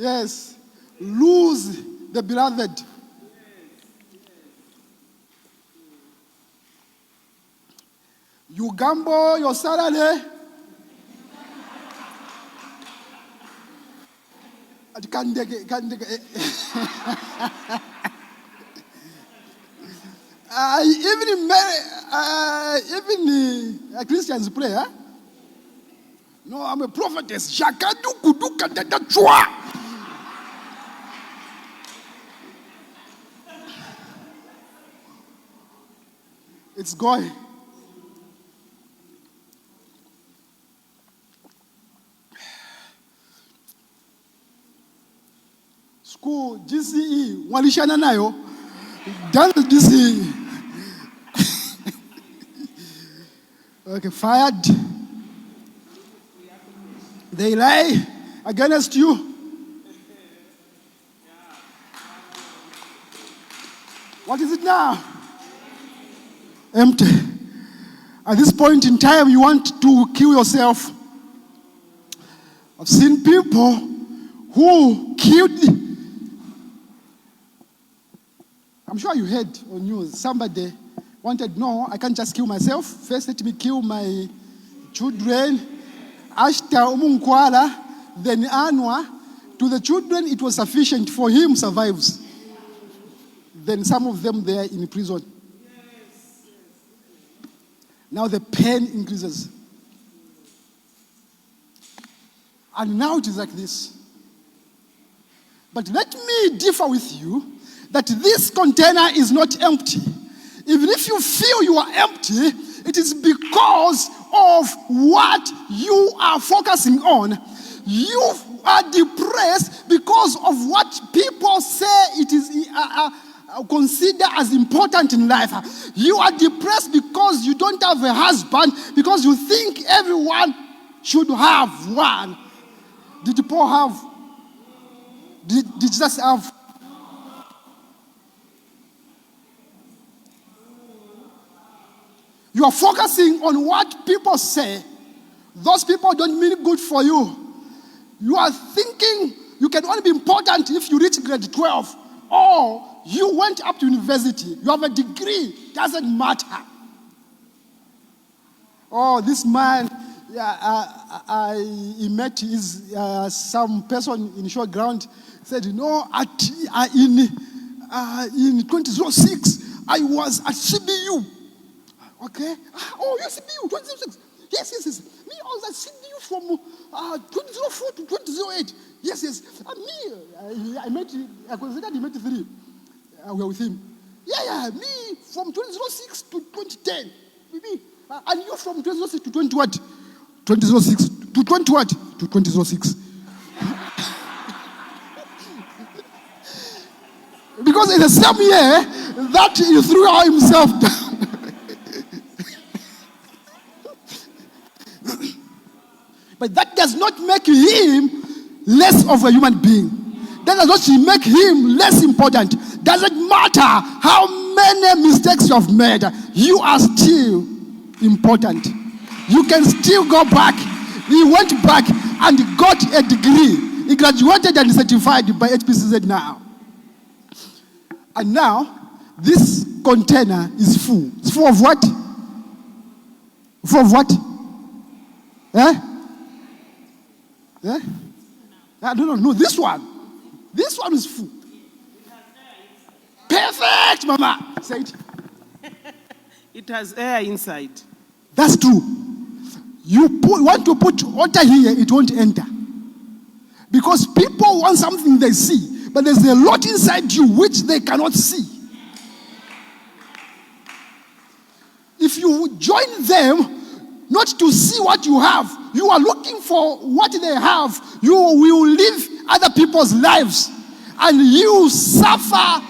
Yes. Lose the beloved. You gamble your salary. Even Christians pray, huh? No, I'm a prophetess. It's going. School, GCE, walishana nayo. Done the GCE. Okay, fired. They lie against you. What is it now? Empty. At this point in time, you want to kill yourself. I've seen people who killed. I'm sure you heard on news, somebody wanted, no, I can't just kill myself. First, let me kill my children. Ashta umunkwala, then anwa. To the children, it was sufficient. For him, survives. Then some of them, they are in prison. Now the pain increases. And now it is like this. But let me differ with you that this container is not empty. Even if you feel you are empty, it is because of what you are focusing on. You are depressed because of what people say it is considered as important in life. You are depressed because you don't have a husband, because you think everyone should have one. Did Paul have? Did Jesus have? You are focusing on what people say. Those people don't mean good for you. You are thinking you can only be important if you reach grade 12 or you went up to university. You have a degree. Doesn't matter. Oh, this man, he met some person in short ground. Said, in 2006, I was at CBU. Okay. Oh, you're CBU, 2006. Yes. Me, I was at CBU from 2004 to 2008. Yes. I considered he met 3. We were with him. Yeah. Me, from 2006 to 2010. Maybe. And you from 2006 to 20 what? 2006 to 20 what? To 2006. Because in the same year that he threw himself down. But that does not make him less of a human being. That does not make him less important. Doesn't matter how many mistakes you have made, you are still important. You can still go back. He went back and got a degree. He graduated and is certified by HPCZ now. And now, this container is full. It's full of what? Full of what? No, this one. This one is full. Perfect, Mama. Say it. It has air inside. That's true. You want to put water here, it won't enter. Because people want something they see, but there's a lot inside you which they cannot see. If you join them, not to see what you have, you are looking for what they have, you will live other people's lives. And you suffer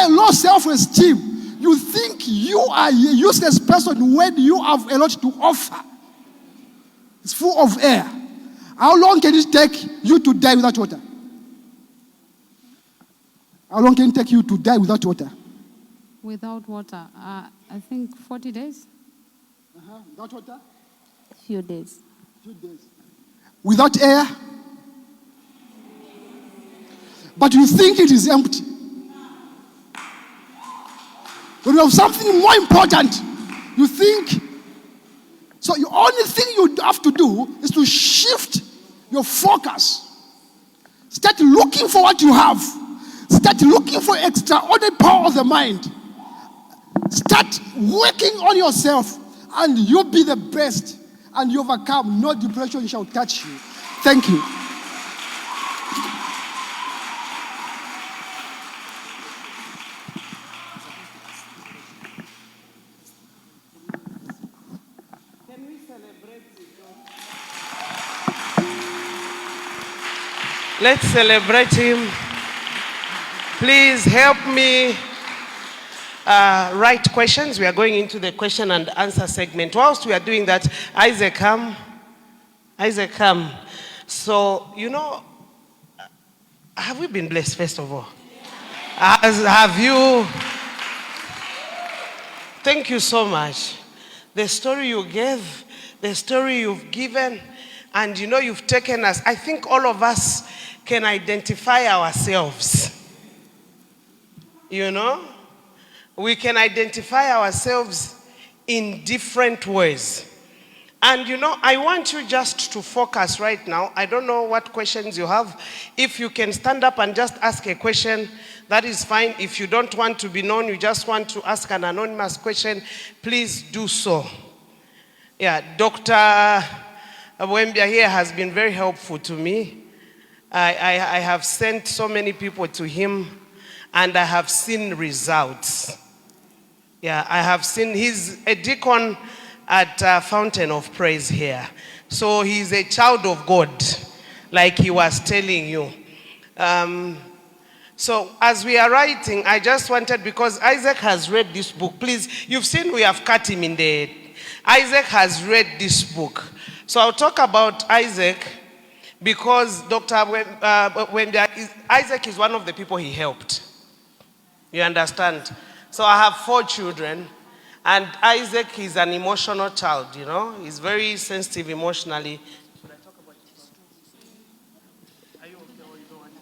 low self-esteem. You think you are a useless person when you have a lot to offer. It's full of air. How long can it take you to die without water? How long can it take you to die without water? Without water, I think 40 days. Without water? Few days. Without air? but you think it is empty. When you have something more important, you think. So the only thing you have to do is to shift your focus. Start looking for what you have. Start looking for extraordinary power of the mind. Start working on yourself, and you'll be the best, and you overcome. No depression shall touch you. Thank you. Can we celebrate it? Let's celebrate him. Please help me write questions. We are going into the question and answer segment. Whilst we are doing that, Isaac, come. Isaac, come. So, have we been blessed, first of all? Have you? Thank you so much. The story you gave, the story you've given, and you've taken us. I think all of us can identify ourselves. We can identify ourselves in different ways. And I want you just to focus right now. I don't know what questions you have. If you can stand up and just ask a question, that is fine. If you don't want to be known, you just want to ask an anonymous question, please do so. Yeah, Dr. Bwembya here has been very helpful to me. I have sent so many people to him, and I have seen results. Yeah, I have seen, he's a deacon at Fountain of Praise here. So he's a child of God, like he was telling you. So as we are writing, I just wanted, because Isaac has read this book. Please, you've seen we have cut him in the head. Isaac has read this book. So I'll talk about Isaac because Dr. Bwembya, Isaac is one of the people he helped. You understand? So I have 4 children, and Isaac is an emotional child, He's very sensitive emotionally. Should I talk about this? Are you okay or you don't want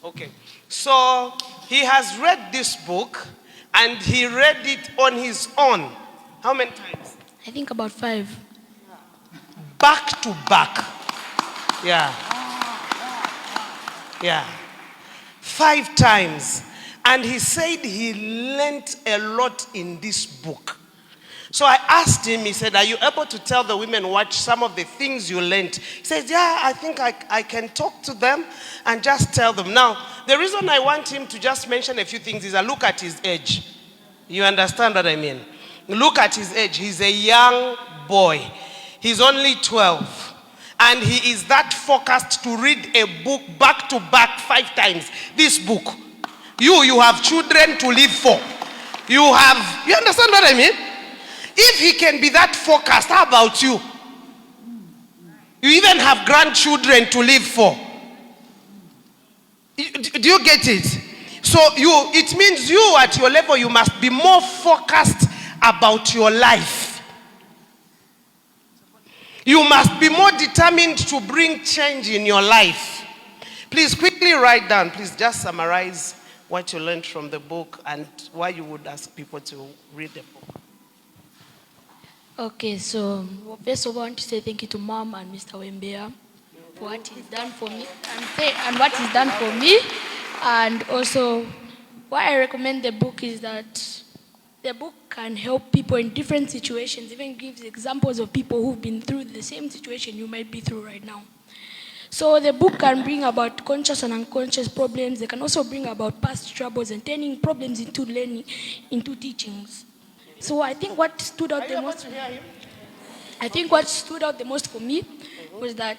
to? Okay. So he has read this book, and he read it on his own. How many times? I think about 5. Back to back. Yeah. 5 times. And he said he learned a lot in this book. So I asked him, he said, are you able to tell the women what some of the things you learned? He said, yeah, I think I can talk to them and just tell them. Now, the reason I want him to just mention a few things is I look at his age. You understand what I mean? Look at his age. He's a young boy. He's only 12. And he is that focused to read a book back to back 5 times. This book. You have children to live for. You understand what I mean? If he can be that focused, how about you? You even have grandchildren to live for. Do you get it? So it means you at your level, you must be more focused about your life. You must be more determined to bring change in your life. Please quickly write down, please just summarize what you learned from the book and why you would ask people to read the book. Okay, so first of all, I want to say thank you to Mom and Mr. Bwembya for what he's done for me and what he's done for me. And also, why I recommend the book is that the book can help people in different situations, even gives examples of people who've been through the same situation you might be through right now. So the book can bring about conscious and unconscious problems. They can also bring about past troubles and turning problems into learning, into teachings. So I think what stood out the most. I think what stood out the most for me was that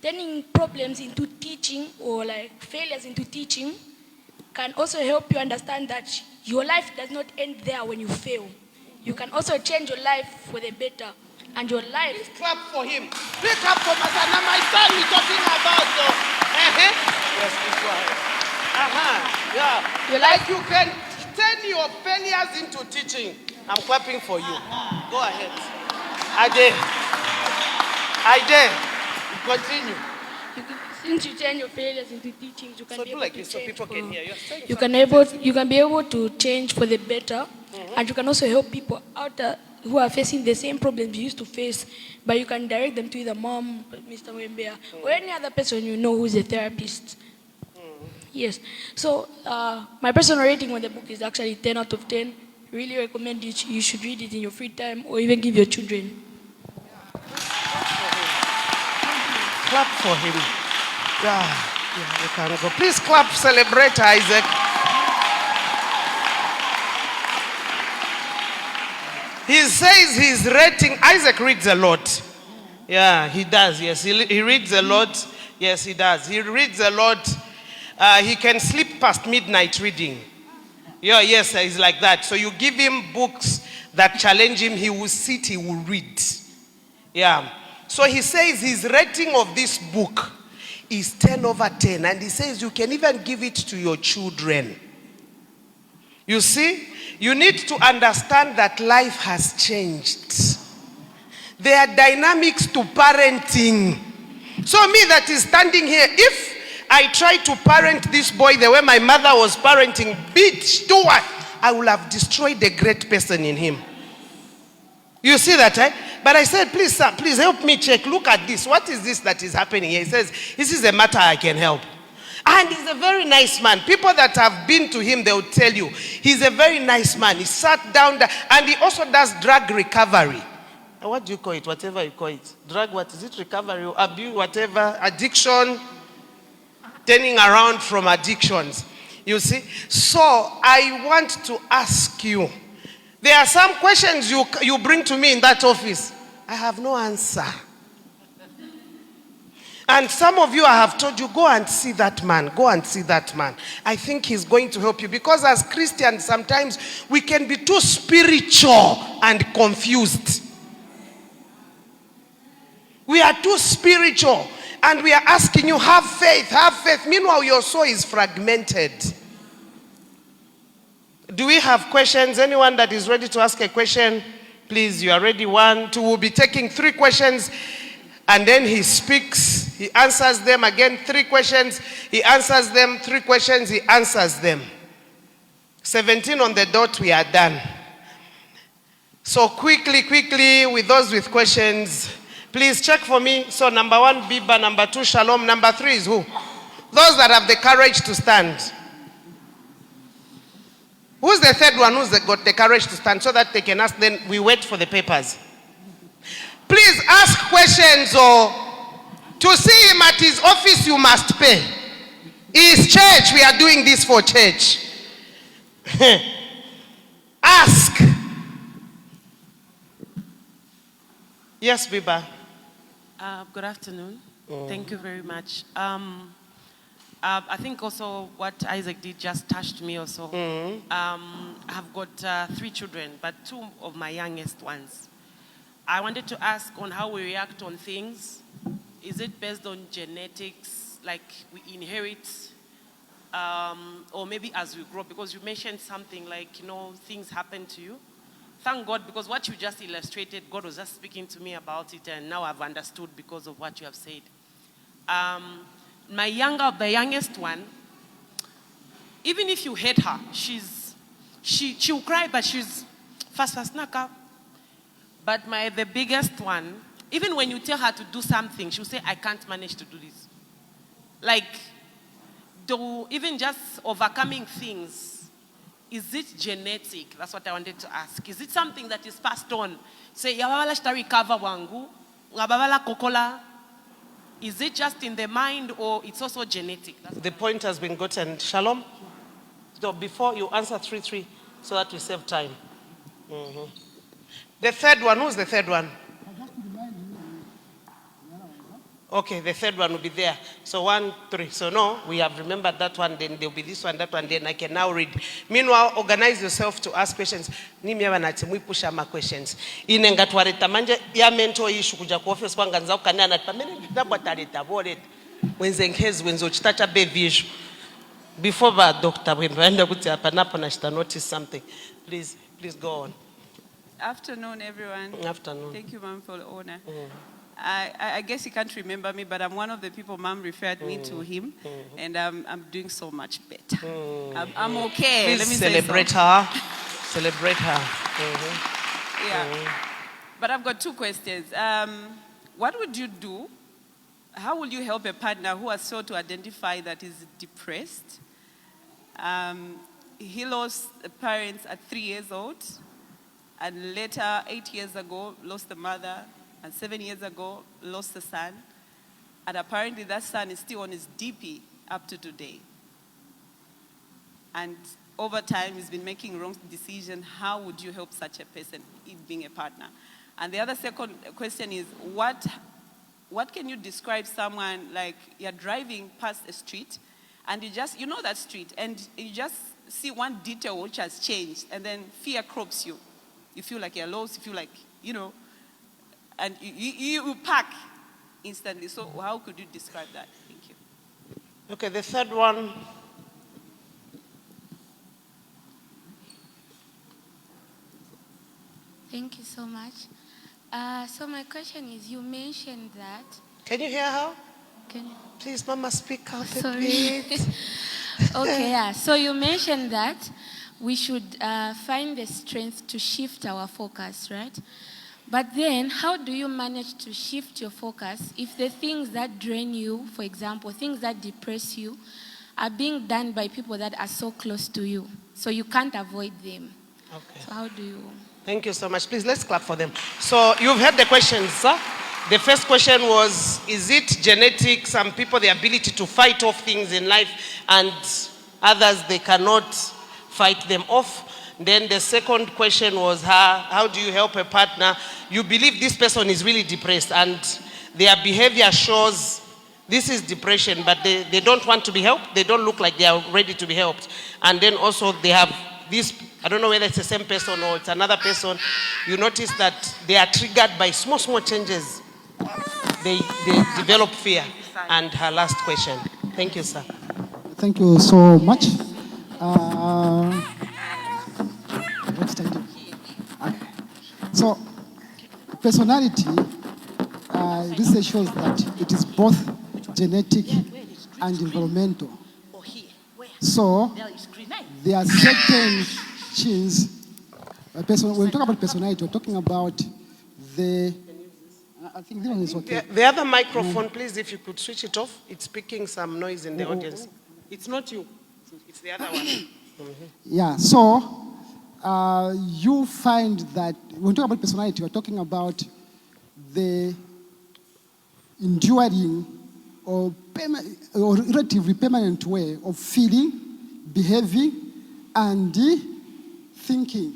turning problems into teaching or like failures into teaching can also help you understand that your life does not end there when you fail. You can also change your life for the better. And your life. Please clap for him. Please clap for Masana, my son we're talking about. Yes, please go ahead. Yeah. Your life. Like you can turn your failures into teaching. I'm clapping for you. Go ahead. I dare. Continue. Since you turn your failures into teachings, you can So be do able like to this so change people for- can hear you. You can be able to change for the better, and you can also help people out there who are facing the same problems you used to face, but you can direct them to either mom, Mr. Bwembya, or any other person you know who's a therapist. Yes. So my personal rating on the book is actually 10 out of 10. Really recommend you should read it in your free time or even give your children. Clap for him. Yeah, you can go. Please clap, celebrate Isaac. He says his rating, Isaac reads a lot. Yeah, he does, yes. He reads a lot. Yes, he does. He reads a lot. He can sleep past midnight reading. Yeah, yes, he's like that. So you give him books that challenge him, he will sit, he will read. Yeah. So he says his rating of this book is 10 over 10. And he says you can even give it to your children. You see, you need to understand that life has changed. There are dynamics to parenting. So me that is standing here, if I try to parent this boy the way my mother was parenting, bitch, do what? I will have destroyed the great person in him. You see that, eh? But I said, please, sir, please help me check. Look at this. What is this that is happening here? He says, this is a matter I can help. And he's a very nice man. People that have been to him, they will tell you, he's a very nice man. He sat down there, and he also does drug recovery. What do you call it? Whatever you call it. Drug, what is it? Recovery, or abuse, whatever. Addiction. Turning around from addictions. You see? So I want to ask you. There are some questions you bring to me in that office. I have no answer. And some of you, I have told you, go and see that man. Go and see that man. I think he's going to help you. Because as Christians, sometimes we can be too spiritual and confused. We are too spiritual. And we are asking you, have faith, have faith. Meanwhile, your soul is fragmented. Do we have questions? Anyone that is ready to ask a question? Please, you are ready. 1, 2. We'll be taking 3 questions. And then he speaks. He answers them. Again, 3 questions. He answers them. 3 questions. He answers them. 17 on the dot. We are done. So quickly, with those with questions, please check for me. So number 1, Biba. Number 2, Shalom. Number 3 is who? Those that have the courage to stand. Who's the third one who's got the courage to stand so that they can ask? Then we wait for the papers. Please ask questions, or to see him at his office you must pay. It's church. We are doing this for church. Ask. Yes, Biba. Good afternoon. Thank you very much. I think also what Isaac did just touched me also. I've got 3 children, but 2 of my youngest ones. I wanted to ask on how we react on things. Is it based on genetics, like we inherit, or maybe as we grow? Because you mentioned something like, things happen to you. Thank God, because what you just illustrated, God was just speaking to me about it, and now I've understood because of what you have said. The youngest one, even if you hate her, she'll cry, but she's fast naka. But the biggest one, even when you tell her to do something, she'll say, I can't manage to do this. Like, even just overcoming things, is it genetic? That's what I wanted to ask. Is it something that is passed on? Say, yababala shtari kava wangu, ngababala kokola. Is it just in the mind, or it's also genetic? The point has been gotten. Shalom. So before you answer 3-3, so that we save time. The third one, who's the third one? Okay, the third one will be there. So 1, 3. So no, we have remembered that one, then there will be this one, that one, then I can now read. Meanwhile, organize yourself to ask questions. We push my questions. Inengatwareta manje ya mentor issue kuja ku office kwanga nza kukanana pamene ndabwataleta bolet. Wenze ngezi wenzo chitacha be visual. Before Dr. Bwembya kuti hapa napo na notice something. Please go on. Afternoon, everyone. Afternoon. Thank you, Mom, for the honor. I guess you can't remember me, but I'm one of the people Mom referred me to him, and I'm doing so much better. I'm okay. Please Let me celebrate say so. her. Celebrate her. Yeah. But I've got two questions. What would you do? How will you help a partner who has sought to identify that he's depressed? He lost parents at 3 years old, and later, 8 years ago, lost the mother, and 7 years ago, lost the son. And apparently that son is still on his DP up to today. And over time, he's been making wrong decisions. How would you help such a person in being a partner? And the other second question is, what can you describe someone like you're driving past a street, and you know that street, and you just see one detail which has changed, and then fear crops you. You feel like you're lost, you feel like, and you park instantly. So how could you describe that? Thank you. Okay, the third one. Thank you so much. So my question is, you mentioned that... Can you hear her? Can you... Please, Mama, speak out a Sorry. bit. Okay, yeah. So you mentioned that we should find the strength to shift our focus, right? But then, how do you manage to shift your focus if the things that drain you, for example, things that depress you, are being done by people that are so close to you, so you can't avoid them? Okay. So how do you... Thank you so much. Please, let's clap for them. So you've heard the questions, sir. The first question was, is it genetic? Some people, the ability to fight off things in life, and others, they cannot fight them off. Then the second question was, how do you help a partner? You believe this person is really depressed, and their behavior shows this is depression, but they don't want to be helped. They don't look like they are ready to be helped. And then also they have this, I don't know whether it's the same person or it's another person. You notice that they are triggered by small changes. They develop fear. And her last question. Thank you, sir. Thank you so much. What's the idea? Okay. So, personality, research shows that it is both genetic and environmental. So, there are certain genes. When we talk about personality, we're talking about the... I think this one is okay. The other microphone, please, if you could switch it off. It's picking some noise in the audience. It's not you. It's the other one. Yeah, so you find that when we talk about personality, we're talking about the enduring or relatively permanent way of feeling, behaving, and thinking.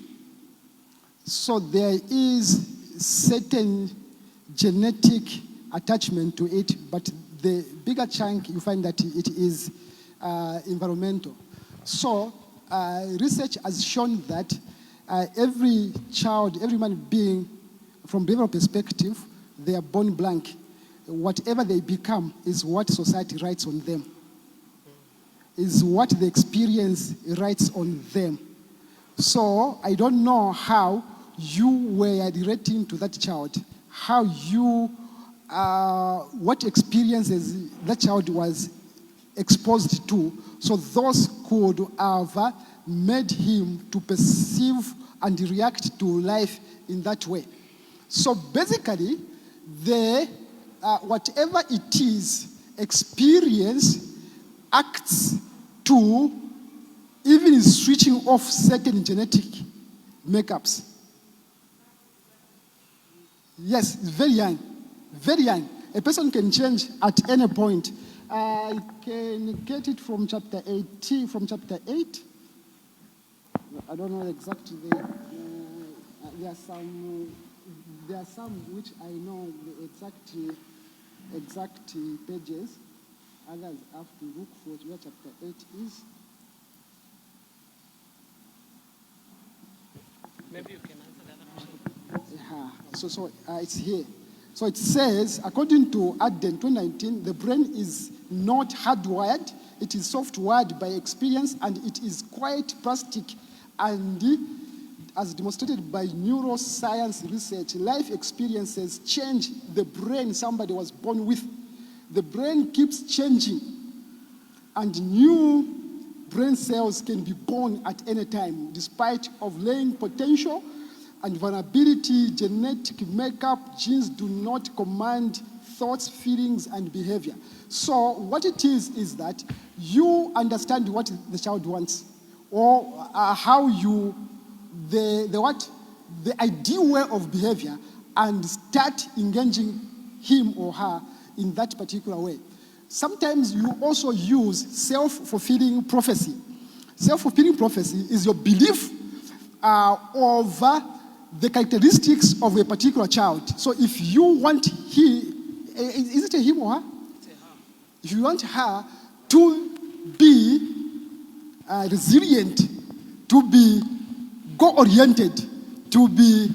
So there is certain genetic attachment to it, but the bigger chunk, you find that it is environmental. So research has shown that every child, every human being, from behavioral perspective, they are born blank. Whatever they become is what society writes on them, is what the experience writes on them. So I don't know how you were relating to that child, how you, what experiences that child was exposed to, so those could have made him to perceive and react to life in that way. So basically, whatever it is, experience acts to even switching off certain genetic makeups. Yes, very young, very young. A person can change at any point. I can get it from chapter 18, from chapter 8. I don't know exactly. There are some which I know the exact pages. Others have to look for where chapter 8 is. Maybe you can answer the other question. So it's here. So it says, according to Adden 2019, the brain is not hardwired, it is softwired by experience, and it is quite plastic and as demonstrated by neuroscience research, life experiences change the brain somebody was born with. The brain keeps changing, and new brain cells can be born at any time, despite of laying potential and vulnerability. Genetic makeup, genes do not command thoughts, feelings, and behavior. So what it is that you understand what the child wants, or how you, the ideal way of behavior, and start engaging him or her in that particular way. Sometimes you also use self-fulfilling prophecy. Self-fulfilling prophecy is your belief of the characteristics of a particular child. So if you want is it a him or her? It's a her. If you want her to be resilient, to be goal-oriented, to be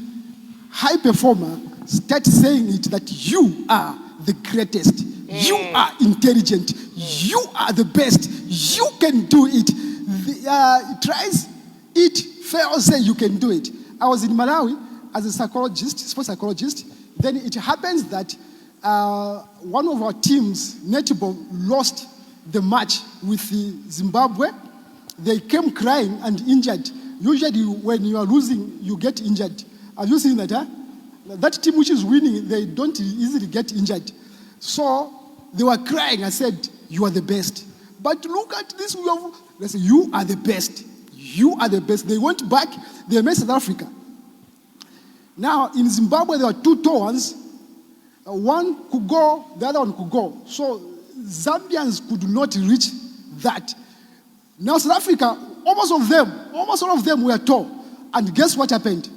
high performer, start saying it that you are the greatest. You are intelligent. You are the best. You can do it. Tries it, fails, say you can do it. I was in Malawi as a psychologist, sports psychologist. Then it happens that one of our teams, netball, lost the match with Zimbabwe. They came crying and injured. Usually when you are losing, you get injured. Have you seen that? Huh? That team which is winning, they don't easily get injured. So they were crying. I said, you are the best. But look at this. They said, you are the best. You are the best. They went back. They met South Africa. Now, in Zimbabwe, there were two tours. One could go, the other one could go. So Zambians could not reach that. Now, South Africa, almost all of them were tall. And guess what happened?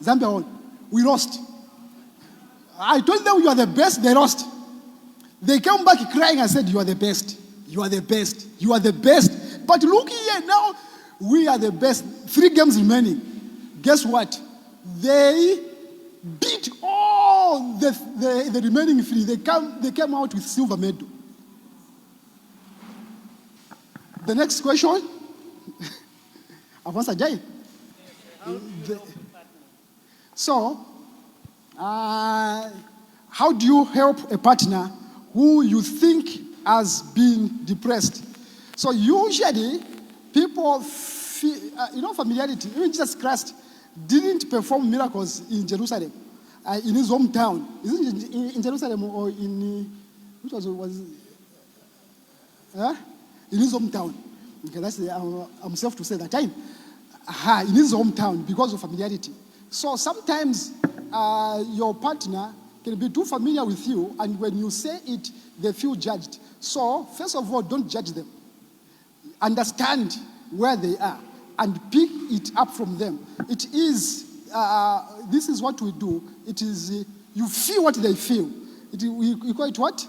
Zambia won. We lost. I told them you are the best, they lost. They came back crying and said, you are the best. You are the best. You are the best. But look here, now we are the best. 3 games remaining. Guess what? They beat all the remaining 3. They came out with silver medal. The next question. Avança Jai. So, how do you help a partner who you think has been depressed? So usually, people feel, familiarity. Even Jesus Christ didn't perform miracles in Jerusalem, in his hometown. Isn't it in Jerusalem or in, which was in his hometown? Okay, that's I'm safe to say that time. In his hometown, because of familiarity. So sometimes your partner can be too familiar with you, and when you say it, they feel judged. So, first of all, don't judge them. Understand where they are and pick it up from them. It is, this is what we do. It is, you feel what they feel. We call it what?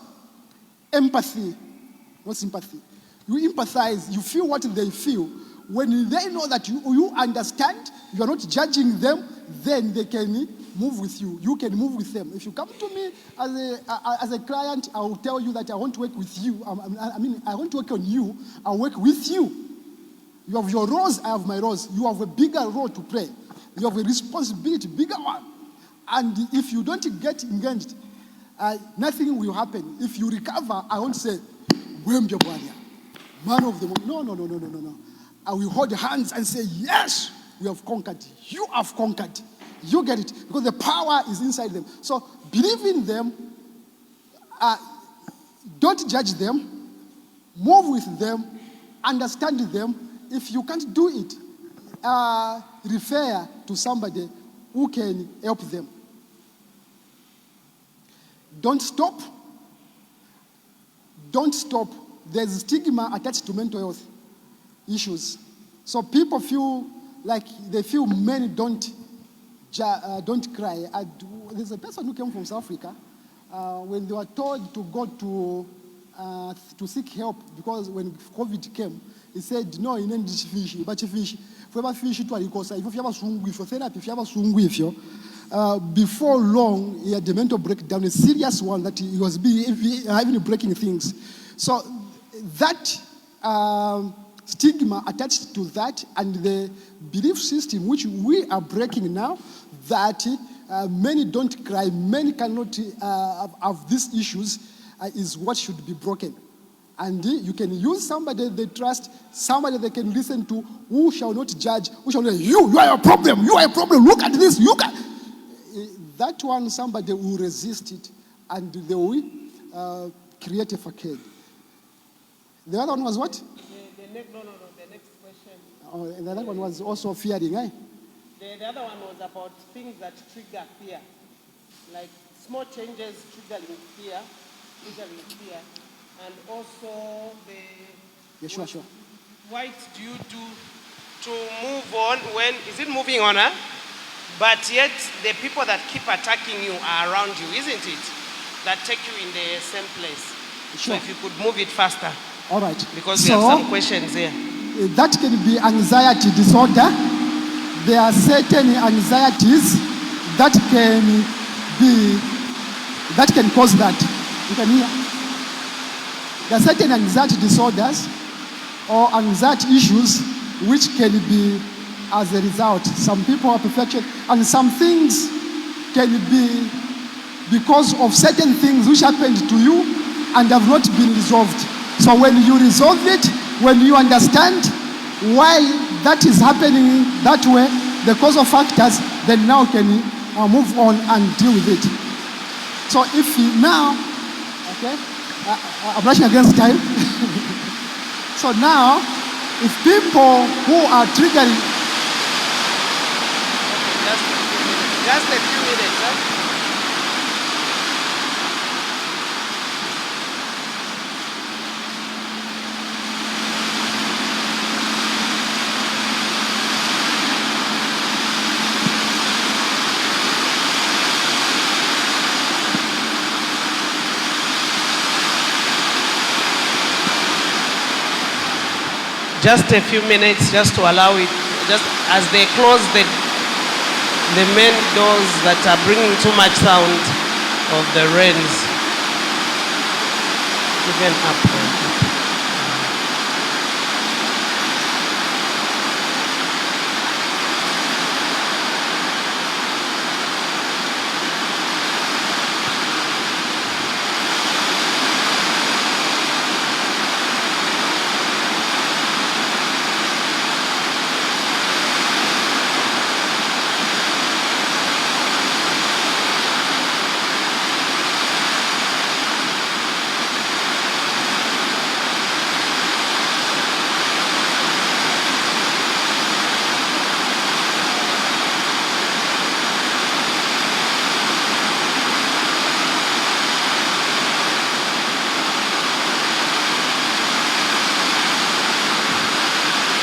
Empathy, not sympathy. You empathize, you feel what they feel. When they know that you understand, you are not judging them, then they can move with you. You can move with them. If you come to me as a client, I will tell you that I want to work with you. I want to work on you. I'll work with you. You have your roles, I have my roles. You have a bigger role to play. You have a responsibility, bigger one. And if you don't get engaged, nothing will happen. If you recover, I won't say, Bwembya, Bwalya, man of the moment. No. I will hold hands and say, yes, we have conquered. You have conquered. You get it. Because the power is inside them. So believe in them. Don't judge them. Move with them. Understand them. If you can't do it, refer to somebody who can help them. Don't stop. Don't stop. There's stigma attached to mental health issues. So people feel like they feel men don't cry. There's a person who came from South Africa. When they were told to go to seek help, because when COVID came, he said, no, in this fish, but fish. If you have a fish, if you have a swung for therapy, if you have a swung with you, before long, he had a mental breakdown, a serious one that he was having breaking things. So that stigma attached to that, and the belief system which we are breaking now, that many don't cry, many cannot have these issues, is what should be broken. And you can use somebody they trust, somebody they can listen to, who shall not judge, who shall not say, you are a problem, look at this, you can. That one, somebody will resist it, and they will create a facade. The other one was what? The next question. Oh, and the other one was also fearing, eh? The other one was about things that trigger fear, like small changes triggering fear, and also Sure. what do you do to move on when, is it moving on, huh? But yet the people that keep attacking you are around you, isn't it? That take you in the same place. Sure. So if you could move it faster. All right. Because we have some questions here. That can be anxiety disorder. There are certain anxieties that can cause that. You can hear. There are certain anxiety disorders or anxiety issues which can be as a result. Some people are perfection, and some things can be because of certain things which happened to you and have not been resolved. So when you resolve it, when you understand why that is happening that way, the causal factors, then now can move on and deal with it. So if you now, okay, I'm rushing against time. So now, if people who are triggering, Just a few minutes, huh? Just a few minutes, just to allow it, just as they close the main doors that are bringing too much sound of the rains. Even up.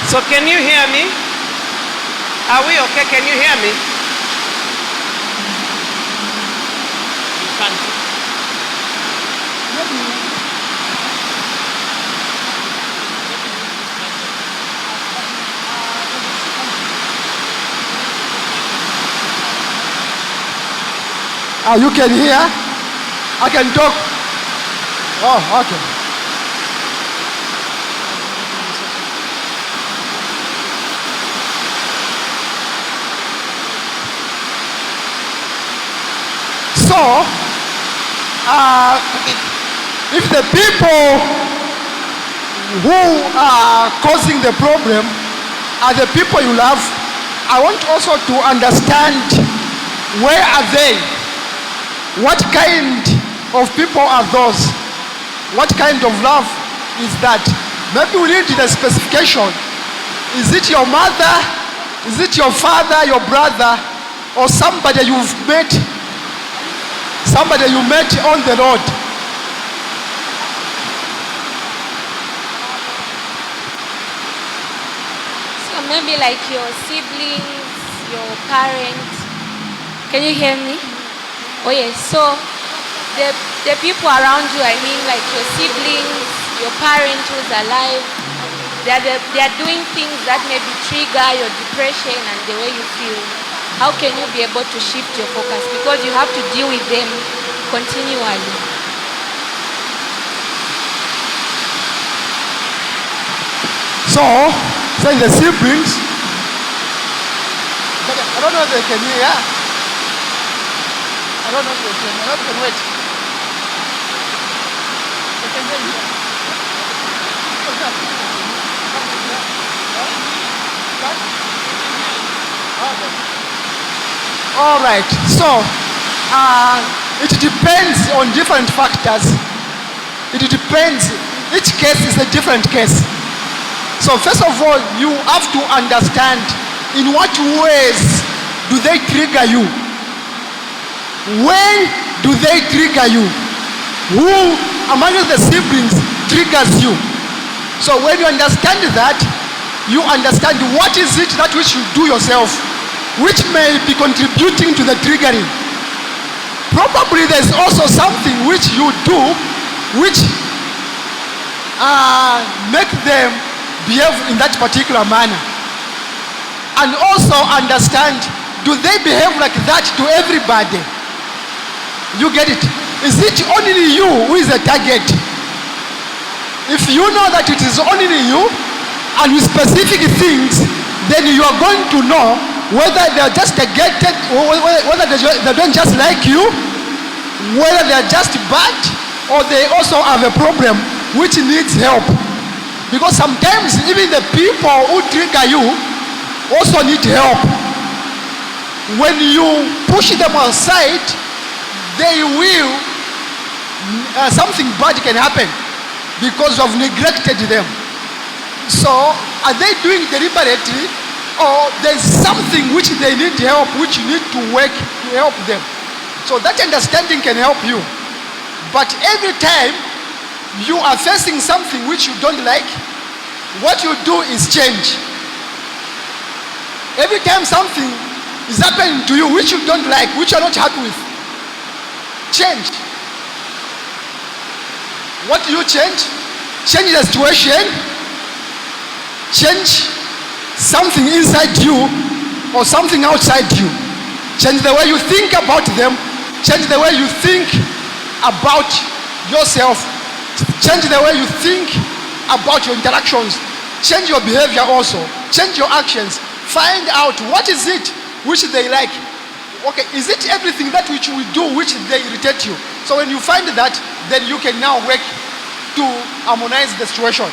So can you hear me? Are we okay? Can you hear me? You can't. you can hear? I can talk. Oh, okay. So, if the people who are causing the problem are the people you love, I want also to understand, where are they? What kind of people are those? What kind of love is that? Maybe we need the specification. Is it your mother? Is it your father, your brother, or somebody you've met? Somebody you met on the road. So maybe like your siblings, your parents. Can you hear me? Oh yes. So the people around you, I mean like your siblings, your parents who's alive, they are doing things that maybe trigger your depression and the way you feel. How can you be able to shift your focus? Because you have to deal with them continually. So, saying the siblings, but I don't know if they can hear. I don't know if they can. I don't know if they can wait. They can hear you. All right. So, it depends on different factors. It depends. Each case is a different case. So first of all, you have to understand in what ways do they trigger you? When do they trigger you? Who among the siblings triggers you? So when you understand that, you understand what is it that which you do yourself, which may be contributing to the triggering. Probably there's also something which you do which make them behave in that particular manner. And also understand, do they behave like that to everybody? You get it? Is it only you who is a target? If you know that it is only you and with specific things, then you are going to know whether they are just targeted, whether they don't just like you, whether they are just bad, or they also have a problem which needs help. Because sometimes even the people who trigger you also need help. When you push them aside, they will, something bad can happen because you have neglected them. So, are they doing deliberately, or there's something which they need help, which you need to work to help them? So that understanding can help you. But every time you are facing something which you don't like, what you do is change. Every time something is happening to you which you don't like, which you are not happy with, change. What do you change? Change the situation, change something inside you or something outside you. Change the way you think about them, change the way you think about yourself, change the way you think about your interactions, change your behavior also, change your actions. Find out what is it which they like. Okay, is it everything that which we do which they irritate you? So when you find that, then you can now work to harmonize the situation.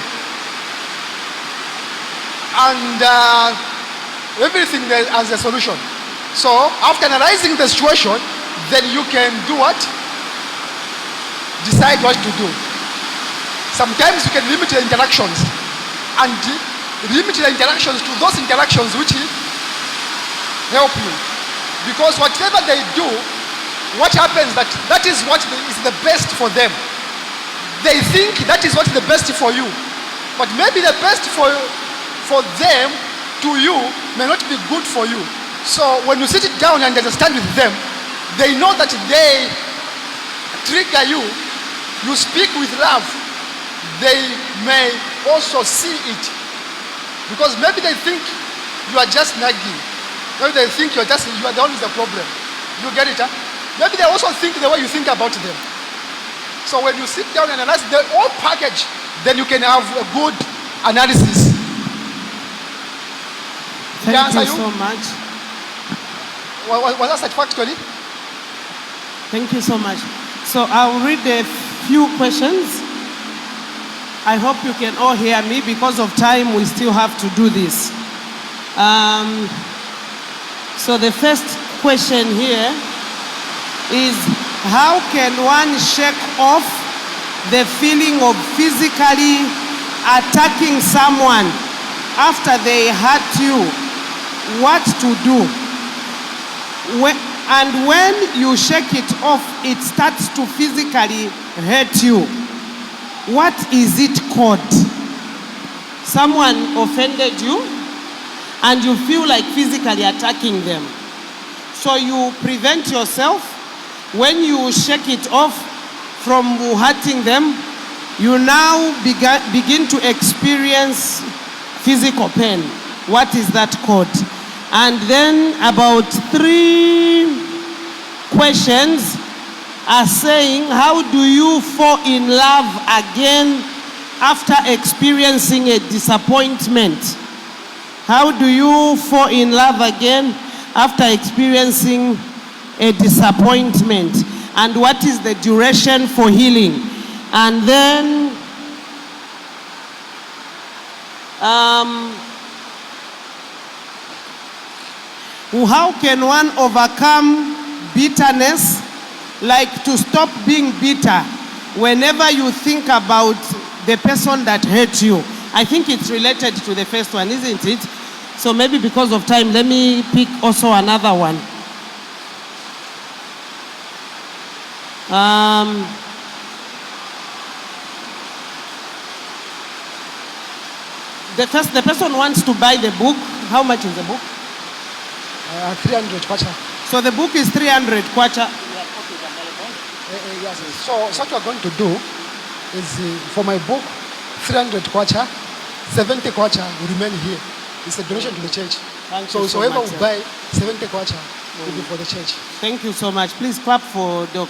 And everything there has a solution. So after analyzing the situation, then you can do what? Decide what to do. Sometimes you can limit the interactions and limit the interactions to those interactions which help you. Because whatever they do, what happens that is what is the best for them. They think that is what is the best for you. But maybe the best for them to you may not be good for you. So when you sit it down and understand with them, they know that they trigger you. You speak with love. They may also see it. Because maybe they think you are just nagging. Maybe they think you are the one with the problem. You get it, huh? Maybe they also think the way you think about them. So when you sit down and analyze the whole package, then you can have a good analysis. Thank you so much. Was that satisfactory? Thank you so much. So I'll read a few questions. I hope you can all hear me. Because of time, we still have to do this. So the first question here is, how can one shake off the feeling of physically attacking someone after they hurt you? What to do? And when you shake it off, it starts to physically hurt you. What is it called? Someone offended you and you feel like physically attacking them. So you prevent yourself. When you shake it off from hurting them, you now begin to experience physical pain. What is that called? And then about 3 questions are saying, how do you fall in love again after experiencing a disappointment? How do you fall in love again after experiencing a disappointment? And what is the duration for healing? And then, how can one overcome bitterness? Like to stop being bitter whenever you think about the person that hurt you. I think it's related to the first one, isn't it? So maybe because of time, let me pick also another one. The person wants to buy the book. How much is the book? 300 kwacha. So the book is 300 kwacha. Yes. So what we're going to do is for my book, 300 kwacha, 70 kwacha will remain here. It's a donation to the church. Thank you So whoever much, will sir. buy 70 kwacha will be for the church. Thank you so much. Please clap for Doc.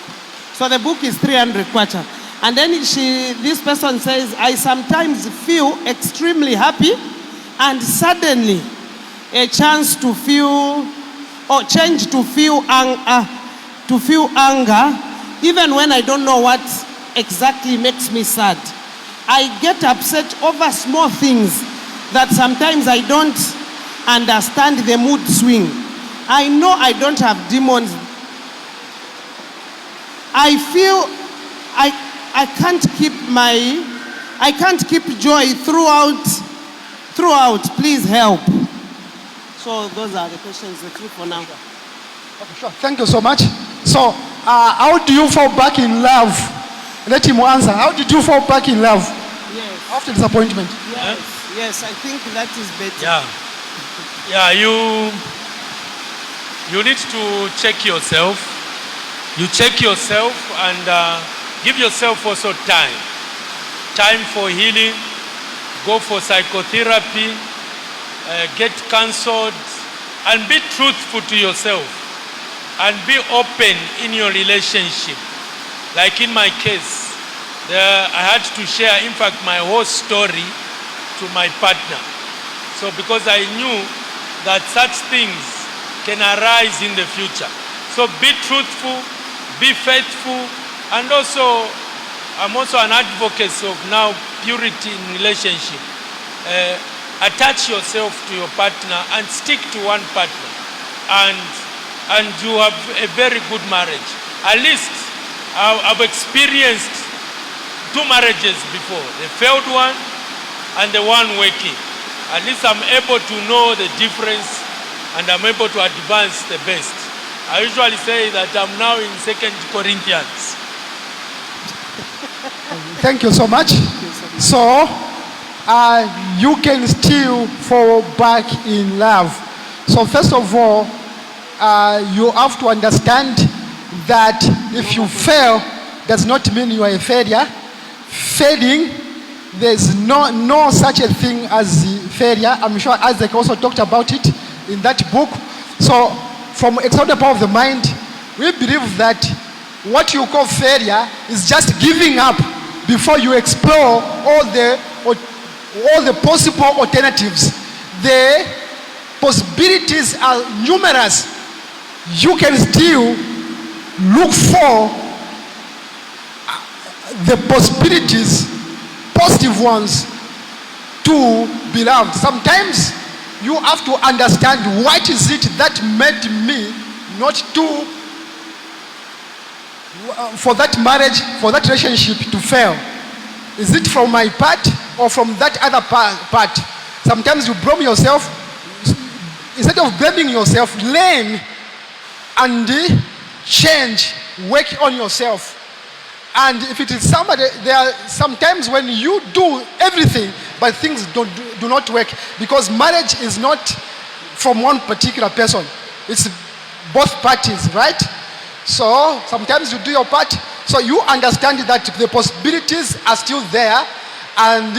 So the book is 300 kwacha. And then this person says, I sometimes feel extremely happy and suddenly a chance to feel, or change to feel anger, even when I don't know what exactly makes me sad. I get upset over small things that sometimes I don't understand the mood swing. I know I don't have demons. I feel I can't keep joy throughout. Please help. So those are the questions, the three for now. Okay, sure. Thank you so much. So, how do you fall back in love? Let him answer. How did you fall back in love Yes. after disappointment? Yes, I think that is better. Yeah, you need to check yourself. You check yourself and give yourself also time. Time for healing. Go for psychotherapy. Get counseled. And be truthful to yourself. And be open in your relationship. Like in my case, I had to share, in fact, my whole story to my partner. So because I knew that such things can arise in the future. So be truthful, be faithful, and also, I'm also an advocate of now purity in relationship. Attach yourself to your partner and stick to one partner. And you have a very good marriage. At least I've experienced 2 marriages before, the failed one and the one working. At least I'm able to know the difference and I'm able to advance the best. I usually say that I'm now in 2 Corinthians. Thank you so much. So, you can still fall back in love. So first of all, you have to understand that if you fail, does not mean you are a failure. Failing, there's no such a thing as failure. I'm sure Isaac also talked about it in that book. So from exalted power of the mind, we believe that what you call failure is just giving up before you explore all the possible alternatives. The possibilities are numerous. You can still look for the possibilities, positive ones, to be loved. Sometimes you have to understand what is it that made me not to, for that marriage, for that relationship to fail. Is it from my part or from that other part? Sometimes you blame yourself. Instead of blaming yourself, learn and change, work on yourself. And if it is somebody, there are sometimes when you do everything, but things do not work, because marriage is not from one particular person. It's both parties, right? So sometimes you do your part, so you understand that the possibilities are still there, and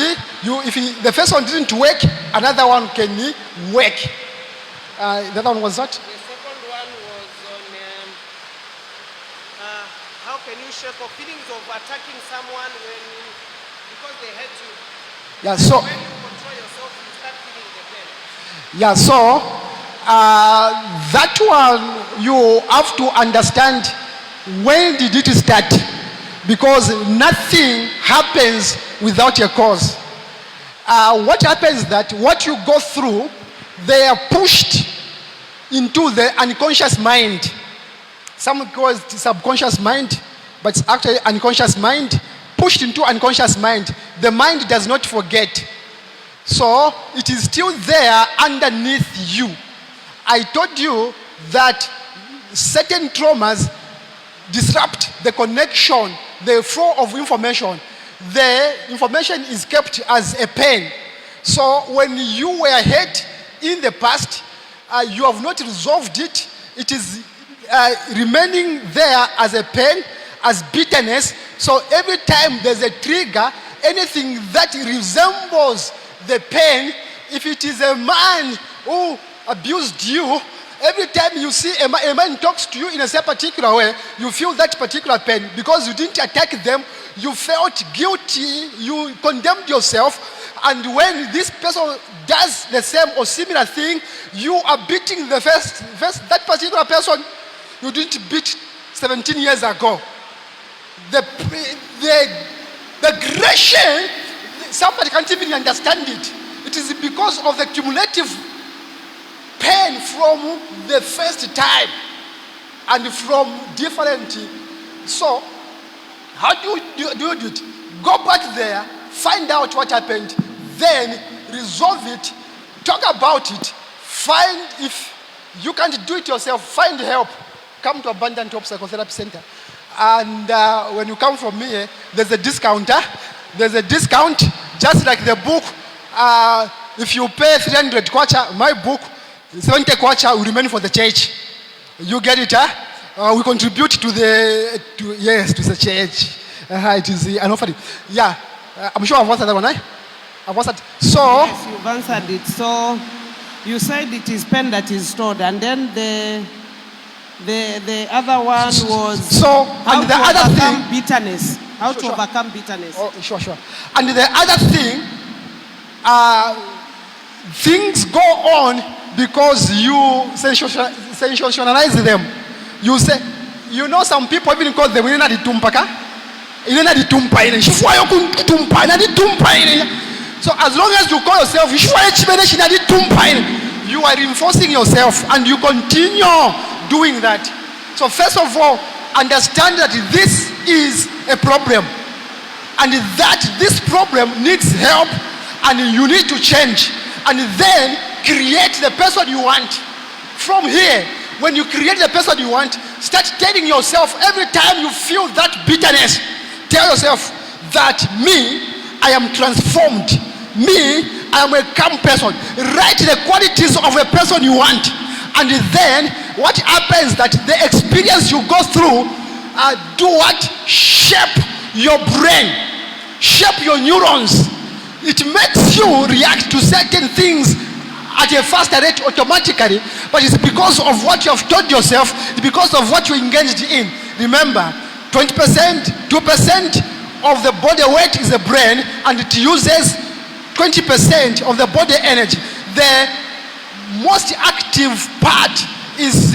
if the first one didn't work, another one can work. The other one was what? The second one was on how can you shake off feelings of attacking someone when, because they hurt you. Yeah, so, When you control yourself, you start feeling the pain. yeah, so that one you have to understand when did it start, because nothing happens without a cause. What happens is that what you go through, they are pushed into the unconscious mind. Some call it subconscious mind, but it's actually unconscious mind, pushed into unconscious mind. The mind does not forget. So it is still there underneath you. I told you that certain traumas disrupt the connection, the flow of information. The information is kept as a pain. So when you were hurt in the past, you have not resolved it. It is remaining there as a pain, as bitterness. So every time there's a trigger, anything that resembles the pain, if it is a man who abused you, every time you see a man talks to you in a particular way, you feel that particular pain because you didn't attack them, you felt guilty, you condemned yourself, and when this person does the same or similar thing, you are beating the first that particular person you didn't beat 17 years ago. The aggression, somebody can't even understand it. It is because of the cumulative pain from the first time and from different. So, how do you do it? Go back there, find out what happened, then resolve it, talk about it, find, if you can't do it yourself, find help. Come to Abundant Hope Psychotherapy Center. And when you come from me, there's a discount. There's a discount, just like the book. If you pay 300 kwacha, my book, 70 kwacha will remain for the church. You get it, we contribute to the church. It is an offering. Yeah, I'm sure I've answered that one, I've answered. So, yes, you've answered it. So, you said it is pain that is stored, and then the other one was so, how and the to other overcome thing, bitterness. How Sure, to sure. overcome bitterness. oh, sure. And the other thing, things go on because you sensationalize them. You say, you know, some people even call them inena ditumpaka. Inena ditumpa ine. Shifwayo kuntumpa ina ditumpa ine. So as long as you call yourself shifwayo chibeneshi ina ditumpa ine, you are reinforcing yourself and you continue doing that. So first of all, understand that this is a problem and that this problem needs help and you need to change, and then create the person you want. From here, when you create the person you want, start telling yourself every time you feel that bitterness, tell yourself that me, I am transformed. Me, I am a calm person. Write the qualities of a person you want, and then what happens that the experience you go through do what? Shape your brain, shape your neurons. It makes you react to certain things at a faster rate automatically, but it's because of what you have told yourself, it's because of what you engaged in. Remember, 20%, 2% of the body weight is the brain, and it uses 20% of the body energy. The most active part is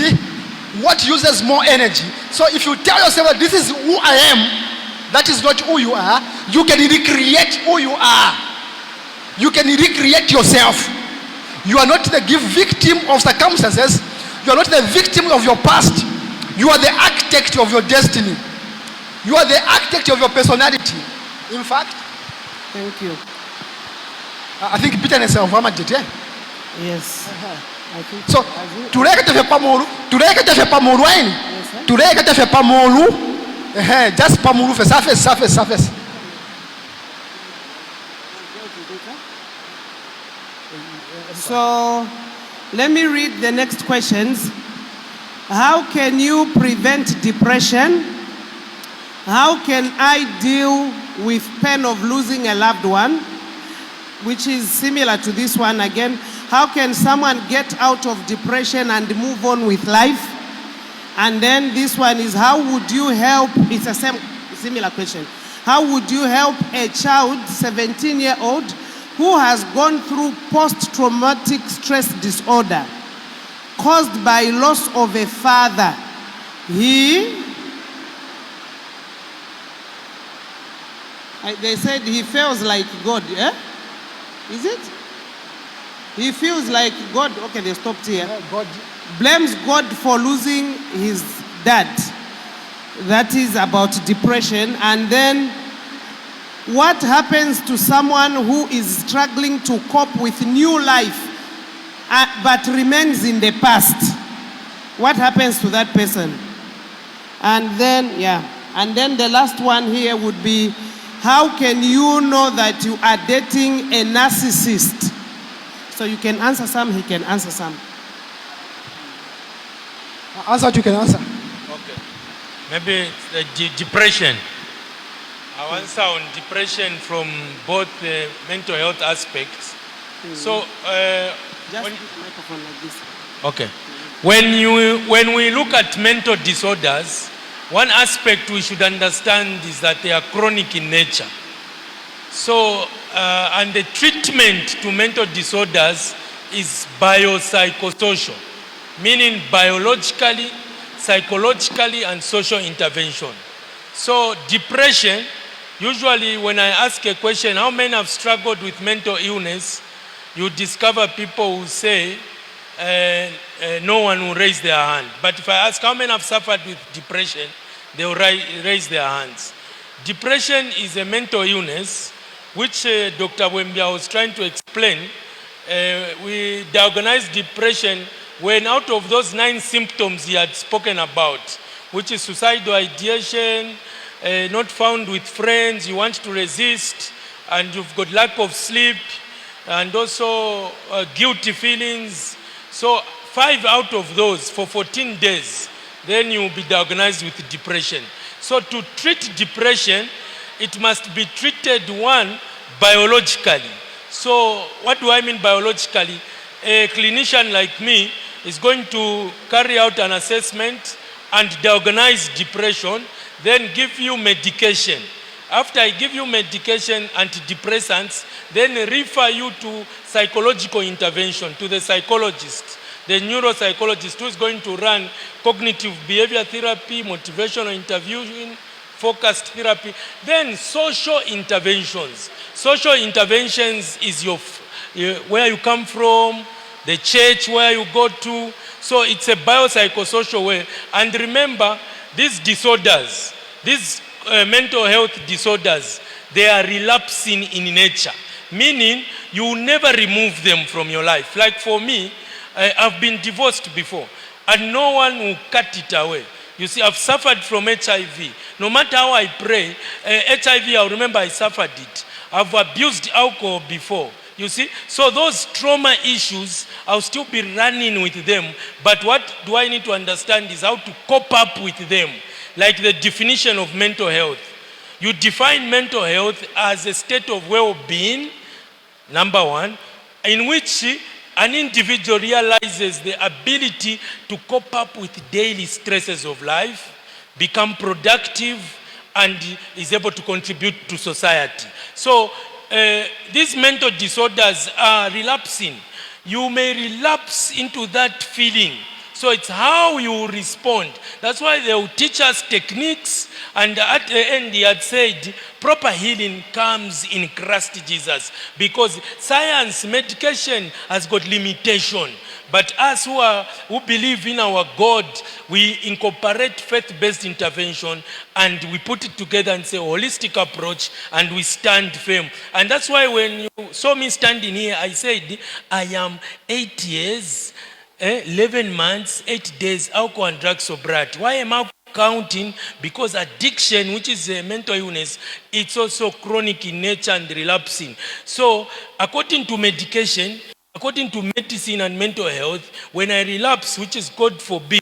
what uses more energy. So if you tell yourself that this is who I am, that is not who you are, you can recreate who you are. You can recreate yourself. You are not the victim of circumstances. You are not the victim of your past. You are the architect of your destiny. You are the architect of your personality. In fact, Thank you. I think bitterness of Mama did, yeah? Yes. I think So, tuleke te fait pas moulu. Tuleke te fait pas moulu, hein? Tuleke te fait pas moulu. Just pas moulu, fait ça, fait ça, fait ça, fait ça. So, let me read the next questions. How can you prevent depression? How can I deal with pain of losing a loved one? Which is similar to this one again. How can someone get out of depression and move on with life? And then this one is, how would you help? It's a similar question. how would you help a child, 17-year-old, who has gone through post-traumatic stress disorder caused by loss of a father? They said he feels like God, eh? Is it? He feels like God, okay, they stopped here. God. Blames God for losing his dad. That is about depression. And then what happens to someone who is struggling to cope with new life but remains in the past? What happens to that person? And then, and then the last one here would be, how can you know that you are dating a narcissist? So you can answer some, he can answer some. Answer what you can answer. Okay. Maybe the depression. I'll answer on depression from both mental health aspects. So, Just use the microphone like this. okay. When we look at mental disorders, one aspect we should understand is that they are chronic in nature. So, and the treatment to mental disorders is biopsychosocial, meaning biologically, psychologically, and social intervention. So, depression, usually when I ask a question, how many have struggled with mental illness, you discover people who say, no one will raise their hand. But if I ask how many have suffered with depression, they will raise their hands. Depression is a mental illness which Dr. Bwembya was trying to explain. We diagnosed depression when out of those 9 symptoms he had spoken about, which is suicidal ideation, not found with friends, you want to resist, and you've got lack of sleep, and also guilty feelings. So 5 out of those for 14 days, then you'll be diagnosed with depression. So to treat depression, it must be treated, one, biologically. So what do I mean biologically? A clinician like me is going to carry out an assessment and diagnose depression, then give you medication. After I give you medication, antidepressants, then refer you to psychological intervention, to the psychologist, the neuropsychologist who is going to run cognitive behavior therapy, motivational interviewing, focused therapy, then social interventions. Social interventions is where you come from, the church where you go to. So it's a biopsychosocial way. And remember, these disorders, these mental health disorders, they are relapsing in nature, meaning you will never remove them from your life. Like for me, I've been divorced before, and no one will cut it away. You see, I've suffered from HIV. No matter how I pray, HIV, I remember I suffered it. I've abused alcohol before. You see, so those trauma issues, I'll still be running with them. But what do I need to understand is how to cope up with them. Like the definition of mental health. You define mental health as a state of well-being, number one, in which an individual realizes the ability to cope up with daily stresses of life, become productive, and is able to contribute to society. So these mental disorders are relapsing. You may relapse into that feeling. So it's how you respond. That's why they will teach us techniques, and at the end he had said, proper healing comes in Christ Jesus, because science, medication has got limitation. But us who believe in our God, we incorporate faith-based intervention, and we put it together and say holistic approach, and we stand firm. And that's why when you saw me standing here, I said, I am 8 years, 11 months, 8 days, alcohol and drug sobriety. Why am I counting? Because addiction, which is a mental illness, it's also chronic in nature and relapsing. So according to medication, according to medicine and mental health, when I relapse, which is God forbid,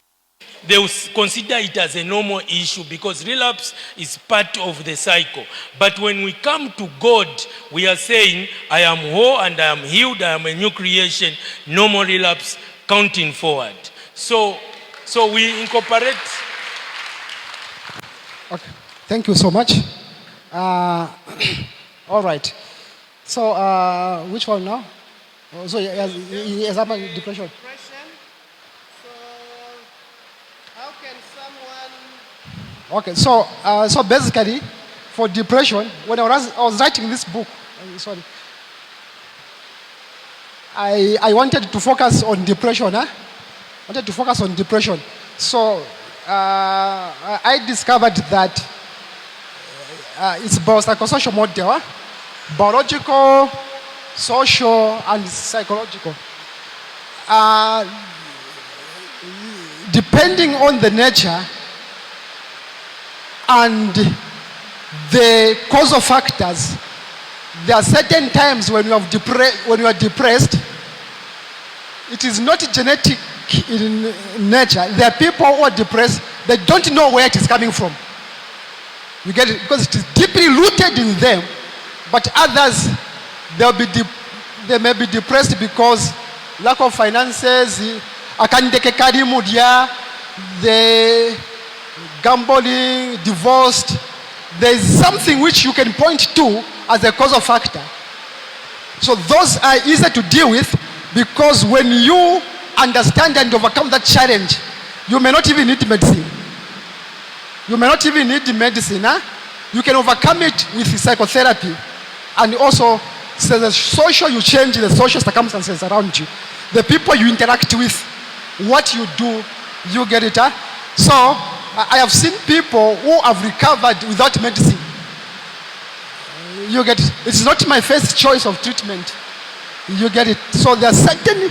they will consider it as a normal issue, because relapse is part of the cycle. But when we come to God, we are saying, I am whole and I am healed, I am a new creation, no more relapse, counting forward. So we incorporate. Okay, thank you so much. All right. So, which one now? Oh, so he has happened depression. So, how can someone... Okay, so basically, for depression, when I was writing this book, I wanted to focus on depression. So I discovered that it's biopsychosocial model, biological, social, and psychological. Depending on the nature and the causal factors, there are certain times when you are depressed. It is not genetic in nature. There are people who are depressed, they don't know where it is coming from. You get it? Because it is deeply rooted in them. But others, they may be depressed because lack of finances, the gambling, divorced. There is something which you can point to as a causal factor. So those are easier to deal with, because when you understand and overcome that challenge, you may not even need medicine. You can overcome it with psychotherapy. And also, so the social, you change the social circumstances around you. The people you interact with, what you do, you get it. So, I have seen people who have recovered without medicine. You get it. It's not my first choice of treatment. You get it. So there are certain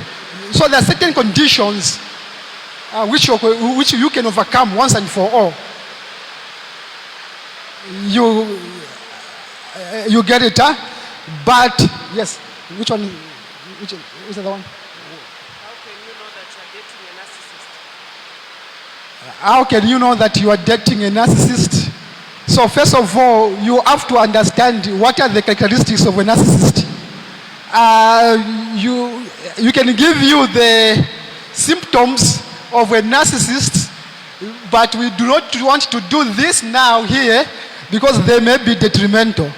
conditions which you can overcome once and for all. You get it, But yes, which one? Which is the one? How can you know that you are dating a narcissist? How can you know that you are dating a narcissist? So first of all, you have to understand what are the characteristics of a narcissist. You can give you the symptoms of a narcissist, but we do not want to do this now here because they may be detrimental.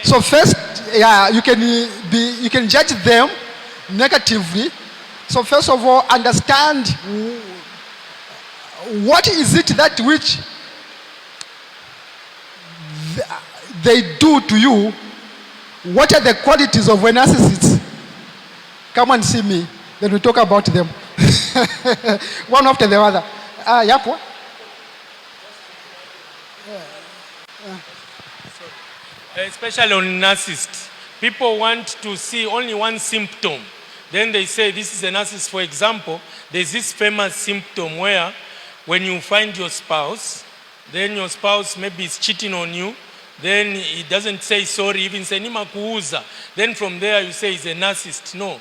So first, you can judge them negatively. So first of all, understand what is it that which they do to you. What are the qualities of a narcissist? Come and see me, then we talk about them. One after the other. Yapo? Especially on narcissists, people want to see only one symptom. Then they say this is a narcissist. For example, there's this famous symptom where when you find your spouse, then your spouse maybe is cheating on you, then he doesn't say sorry, even say nima kuuza. Then from there you say he's a narcissist. No.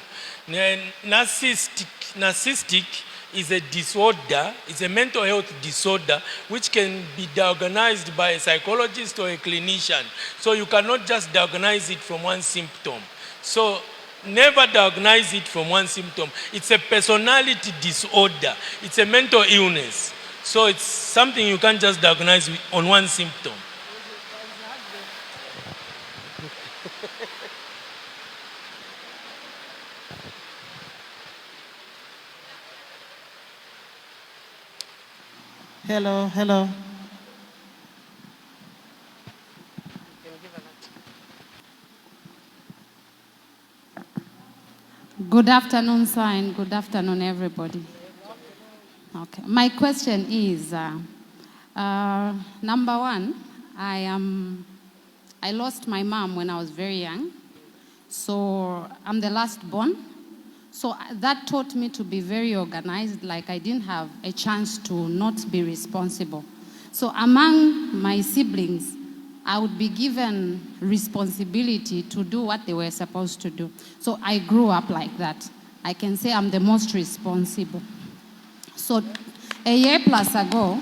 Narcissistic is a disorder, it's a mental health disorder which can be diagnosed by a psychologist or a clinician. So you cannot just diagnose it from one symptom. So never diagnose it from one symptom. It's a personality disorder. It's a mental illness. So it's something you can't just diagnose on one symptom. Hello. Good afternoon, sir, and good afternoon, everybody. Okay. My question is, number one, I lost my mom when I was very young. So I'm the last born. So that taught me to be very organized, like I didn't have a chance to not be responsible. So among my siblings, I would be given responsibility to do what they were supposed to do. So I grew up like that. I can say I'm the most responsible. So a year plus ago,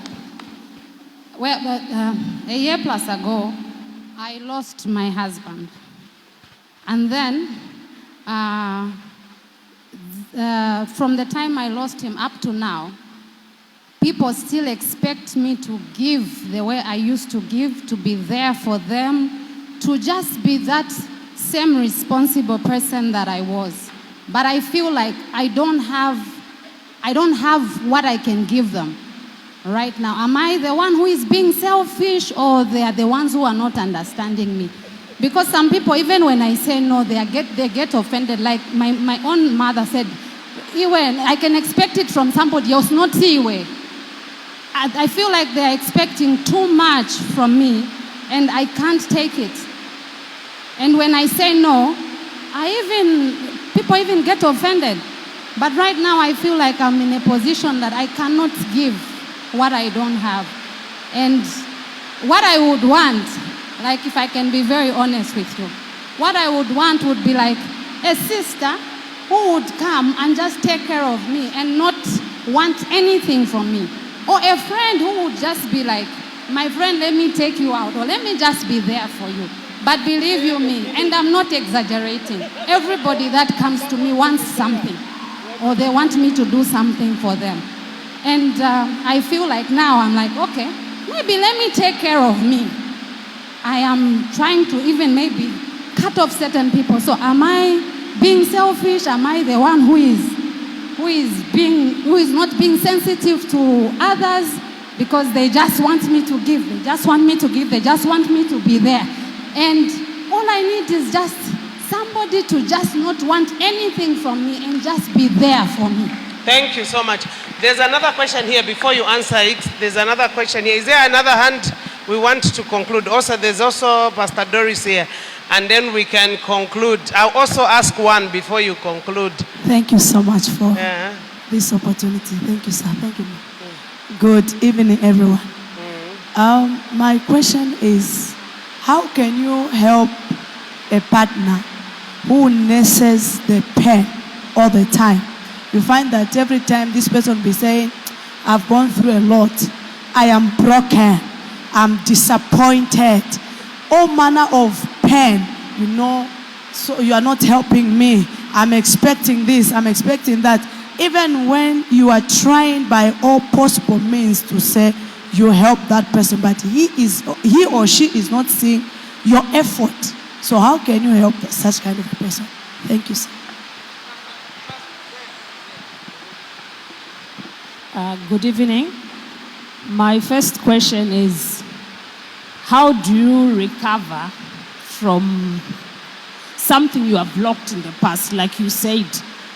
I lost my husband. And then, from the time I lost him up to now, people still expect me to give the way I used to give, to be there for them, to just be that same responsible person that I was. But I feel like I don't have what I can give them right now. Am I the one who is being selfish, or they are the ones who are not understanding me? Because some people, even when I say no, they get offended. Like my own mother said, Iwe, I can expect it from somebody else, not Iwe. I feel like they're expecting too much from me, and I can't take it. And when I say no, people even get offended. But right now I feel like I'm in a position that I cannot give what I don't have. And what I would want, like if I can be very honest with you, what I would want would be like a sister who would come and just take care of me and not want anything from me. Or a friend who would just be like, my friend, let me take you out, or let me just be there for you. But believe you me, and I'm not exaggerating, everybody that comes to me wants something, or they want me to do something for them. And I feel like now I'm like, okay, maybe let me take care of me. I am trying to even maybe cut off certain people. So am I being selfish? Am I the one who is not being sensitive to others because they just want me to give? They just want me to give. They just want me to be there. And all I need is just somebody to just not want anything from me and just be there for me. Thank you so much. There's another question here before you answer it. There's another question here. Is there another hand? We want to conclude. Also, there's also Pastor Doris here. And then we can conclude. I'll also ask one before you conclude. Thank you so much for this opportunity. Thank you, sir. Thank you. Good evening, everyone. My question is, how can you help a partner who nurses the pain all the time? You find that every time this person will be saying, I've gone through a lot, I am broken, I'm disappointed, all manner of pain, so you are not helping me, I'm expecting this, I'm expecting that. Even when you are trying by all possible means to say you help that person, but he or she is not seeing your effort. So how can you help such kind of a person? Thank you, sir. Good evening. My first question is, how do you recover from something you have blocked in the past? Like you said,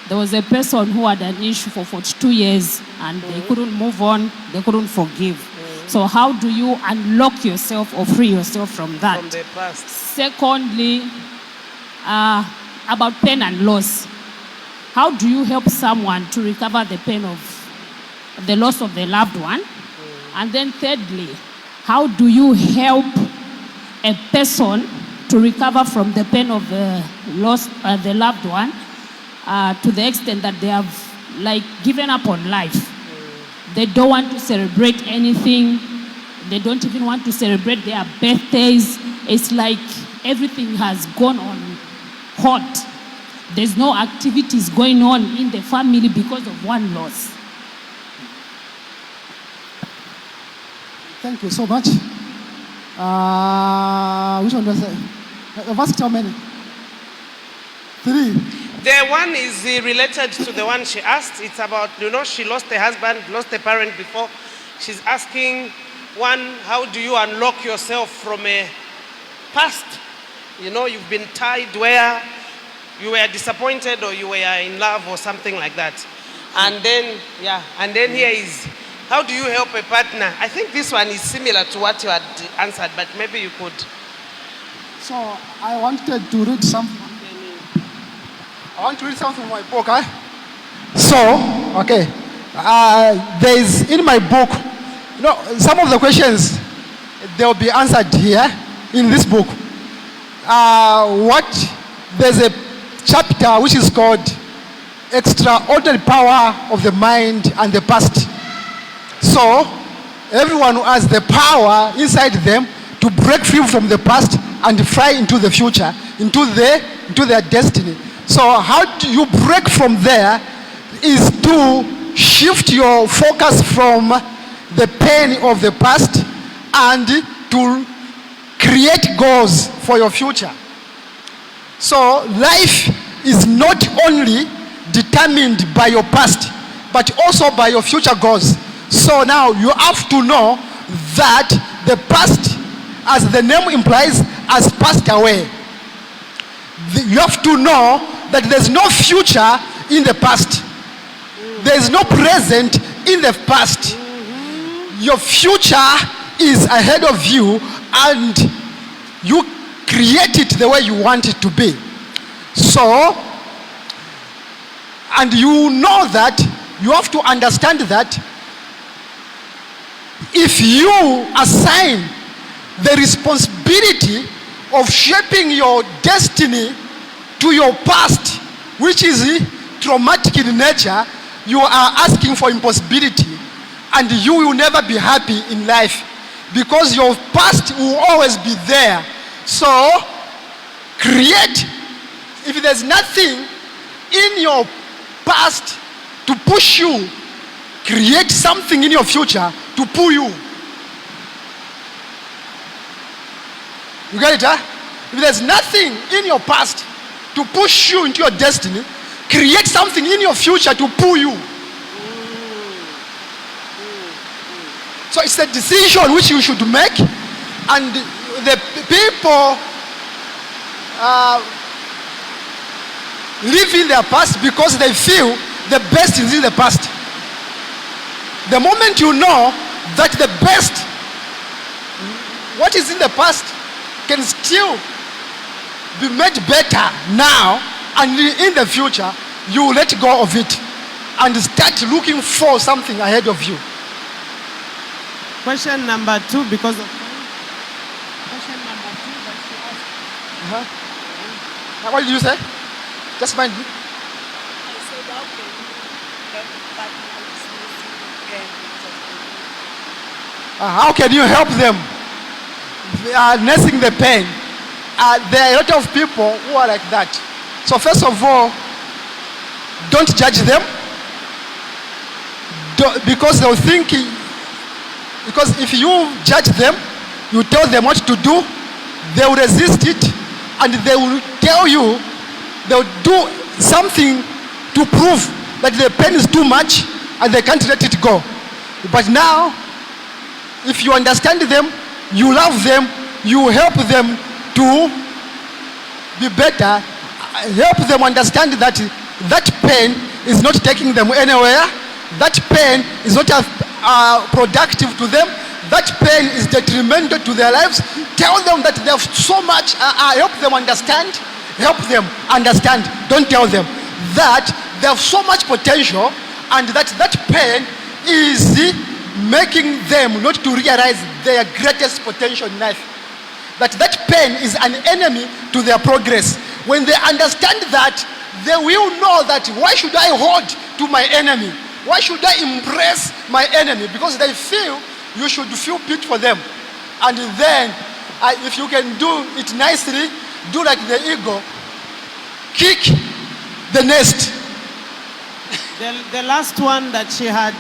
there was a person who had an issue for 42 years and they couldn't move on, they couldn't forgive. So how do you unlock yourself or free yourself from that? From the past. Secondly, about pain and loss. How do you help someone to recover the pain of the loss of the loved one? And then thirdly, how do you help a person to recover from the pain of the loss of the loved one to the extent that they have given up on life? They don't want to celebrate anything. They don't even want to celebrate their birthdays. It's like everything has gone on hot. There's no activities going on in the family because of one loss. Thank you so much. Which one was it? I've asked how many? 3. The one is related to the one she asked. It's about, she lost a husband, lost a parent before. She's asking, one, how do you unlock yourself from a past? You've been tied where you were disappointed or you were in love or something like that. And then, here is, how do you help a partner? I think this one is similar to what you had answered, but maybe you could. So I wanted to read something. I want to read something from my book. There is in my book, some of the questions, they'll be answered here in this book. There's a chapter which is called Extraordinary Power of the Mind and the Past. So, everyone who has the power inside them to break free from the past and fly into the future, into their destiny. So how do you break from there is to shift your focus from the pain of the past and to create goals for your future. So life is not only determined by your past, but also by your future goals. So now you have to know that the past, as the name implies, has passed away. You have to know that there's no future in the past. There's no present in the past. Your future is ahead of you, and you create it the way you want it to be. So, and you know that, you have to understand that if you assign the responsibility of shaping your destiny to your past, which is traumatic in nature, you are asking for impossibility, and you will never be happy in life because your past will always be there. So, create. If there's nothing in your past to push you, create something in your future to pull you. You get it, huh? If there's nothing in your past to push you into your destiny, create something in your future to pull you. So it's a decision which you should make, and the people live in their past because they feel the best is in the past. The moment you know that the best, what is in the past, can still be made better now and in the future, you let go of it and start looking for something ahead of you. Question number 2, because of question number 2 that she asked. What did you say? Just mind me. I said, how can you help partners How can you help them nursing the pain? There are a lot of people who are like that. So first of all, don't judge them, because they'll think, because if you judge them, you tell them what to do, they will resist it, and they will tell you, they'll do something to prove that the pain is too much and they can't let it go. But now, if you understand them, you love them, you help them to be better, help them understand that that pain is not taking them anywhere, that pain is not productive to them, that pain is detrimental to their lives. Tell them that they have so much, help them understand, don't tell them that they have so much potential and that pain is making them not to realize their greatest potential in life. That pain is an enemy to their progress. When they understand that, they will know that why should I hold to my enemy? Why should I impress my enemy? Because they feel you should feel pity for them. And then, if you can do it nicely, do like the eagle, kick the nest. The last one that she had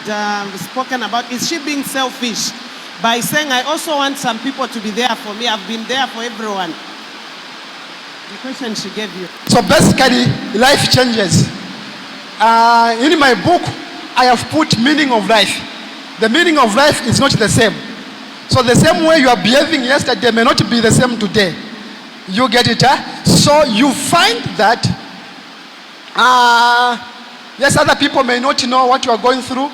spoken about, is she being selfish by saying, I also want some people to be there for me. I've been there for everyone. The question she gave you. So basically, life changes. In my book, I have put meaning of life. The meaning of life is not the same. So the same way you are behaving yesterday may not be the same today. You get it, huh? So you find that, yes, other people may not know what you are going through.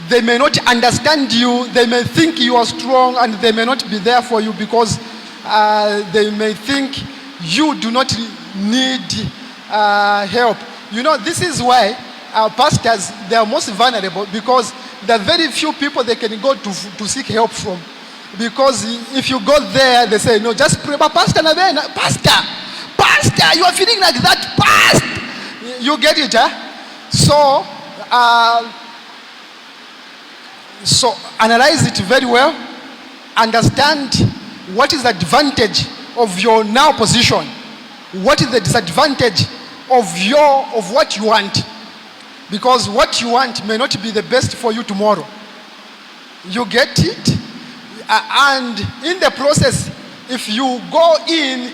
They may not understand you. They may think you are strong and they may not be there for you because they may think you do not need help. You know, this is why our pastors, they are most vulnerable because there are very few people they can go to seek help from. Because if you go there, they say, no, just pray. But Pastor, you are feeling like that. Pastor, you get it, huh? So analyze it very well. Understand what is the advantage of your now position. What is the disadvantage of what you want? Because what you want may not be the best for you tomorrow. You get it? And in the process, if you go in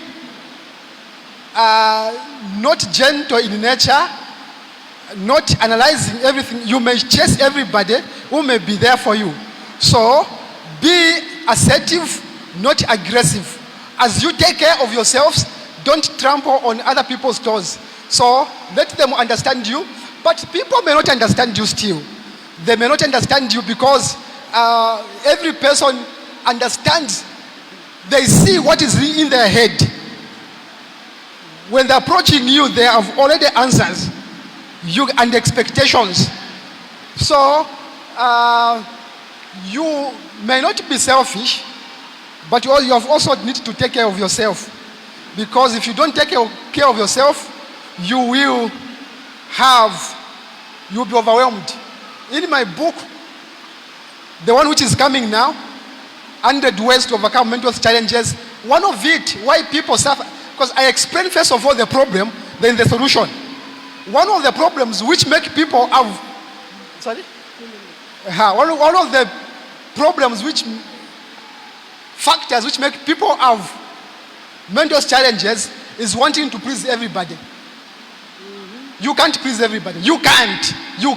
not gentle in nature, not analyzing everything, you may chase everybody who may be there for you. So be assertive, not aggressive. As you take care of yourselves, don't trample on other people's toes. So let them understand you, but people may not understand you still. They may not understand you because every person understands. They see what is in their head. When they're approaching you, they have already answers and expectations. So you may not be selfish, but you have also need to take care of yourself. Because if you don't take care of yourself, you'll be overwhelmed. In my book, the one which is coming now, 100 Ways to Overcome Mental Health Challenges, one of it, why people suffer, because I explain first of all the problem, then the solution. One of the problems which make people have, one of the problems factors which make people have mental health challenges is wanting to please everybody. You can't please everybody. You can't. You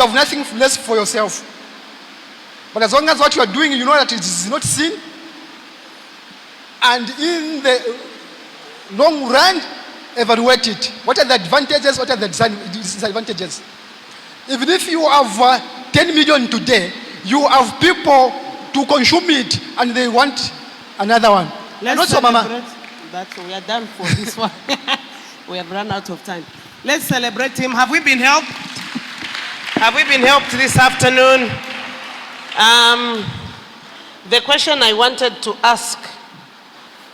have nothing less for yourself. But as long as what you are doing, you know that it is not sin, and in the long run, evaluate it. What are the advantages? What are the disadvantages? Even if you have 10 million today, you have people to consume it, and they want another one. Let's celebrate that we are done for this one. We have run out of time. Let's celebrate him. Have we been helped? Have we been helped this afternoon? The question I wanted to ask,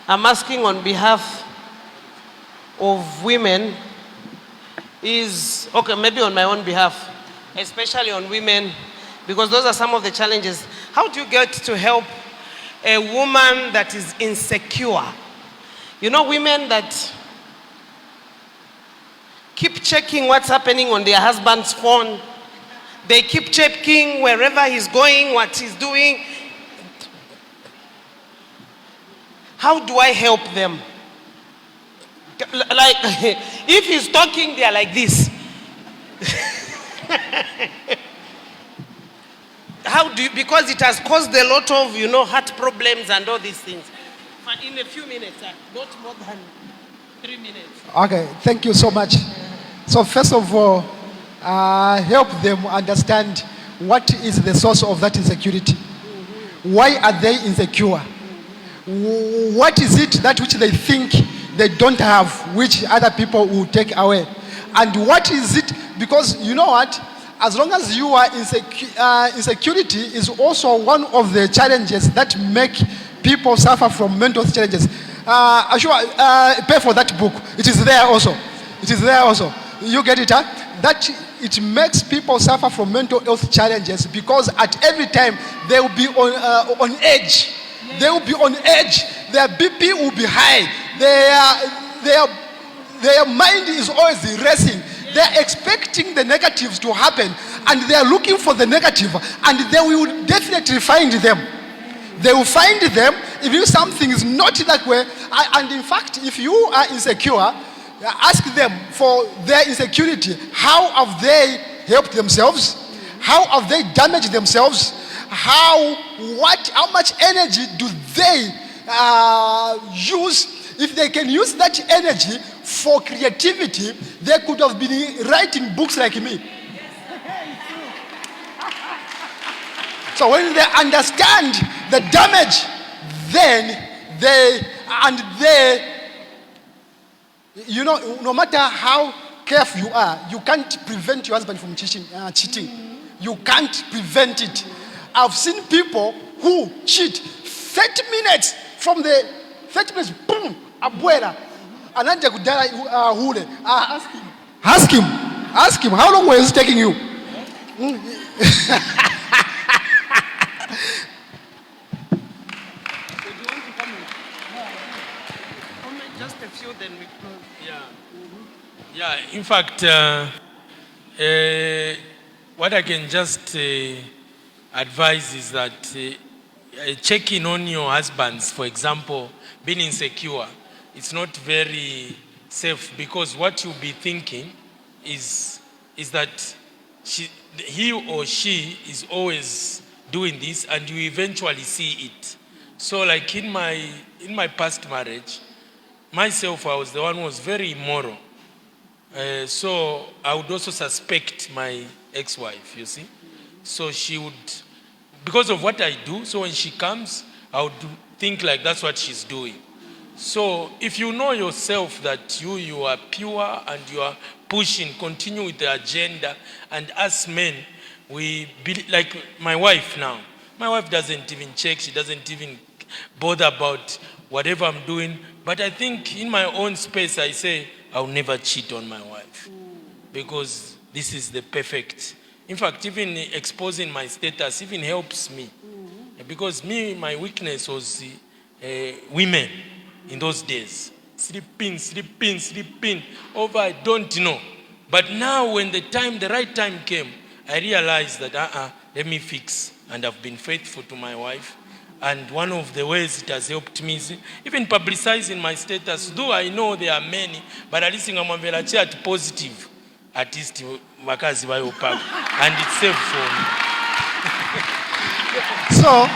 I'm asking on behalf of women, is, okay, maybe on my own behalf, especially on women, because those are some of the challenges. How do you get to help a woman that is insecure? You know, women that keep checking what's happening on their husband's phone. They keep checking wherever he's going, what he's doing. How do I help them? Like, if he's talking, they are like this. How do you, because it has caused a lot of, heart problems and all these things. In a few minutes, not more than 3 minutes. Okay, thank you so much. So first of all, help them understand what is the source of that insecurity. Why are they insecure? What is it that which they think they don't have, which other people will take away? And what is it, because you know what, as long as you are insecurity is also one of the challenges that make people suffer from mental challenges. Pay for that book. It is there also. It is there also. You get it, huh? That it makes people suffer from mental health challenges because at every time they will be on edge. They will be on edge. Their BP will be high. Their mind is always racing. They are expecting the negatives to happen, and they are looking for the negative, and they will definitely find them. They will find them if something is not that way. And in fact, if you are insecure, ask them for their insecurity. How have they helped themselves? How have they damaged themselves? How much energy do they use? If they can use that energy for creativity, they could have been writing books like me. So when they understand the damage, then no matter how careful you are, you can't prevent your husband from cheating. You can't prevent it. I've seen people who cheat 30 minutes from the 30 minutes, boom, Bwalya. Ananja kudala hule. Ask him. How long was it taking you? Just a few, then we close. Yeah. In fact, what I can just advise is that checking on your husbands, for example, being insecure, it's not very safe, because what you'll be thinking is that he or she is always doing this, and you eventually see it. So like in my past marriage, myself, I was the one who was very immoral. So I would also suspect my ex-wife, you see. So she would, because of what I do, so when she comes, I would think like that's what she's doing. So if you know yourself that you are pure and you are pushing, continue with the agenda, and us men, like my wife now. My wife doesn't even check, she doesn't even bother about whatever I'm doing. But I think in my own space, I say, I'll never cheat on my wife. Because this is the perfect. In fact, even exposing my status even helps me. Because my weakness was women in those days. Sleeping, over I don't know. But now when the right time came, I realized that let me fix. And I've been faithful to my wife. And one of the ways it has helped me is even publicizing my status. Though I know there are many, but at least I'm very positive. At least wakazi bayopago. And it's safe for me. So,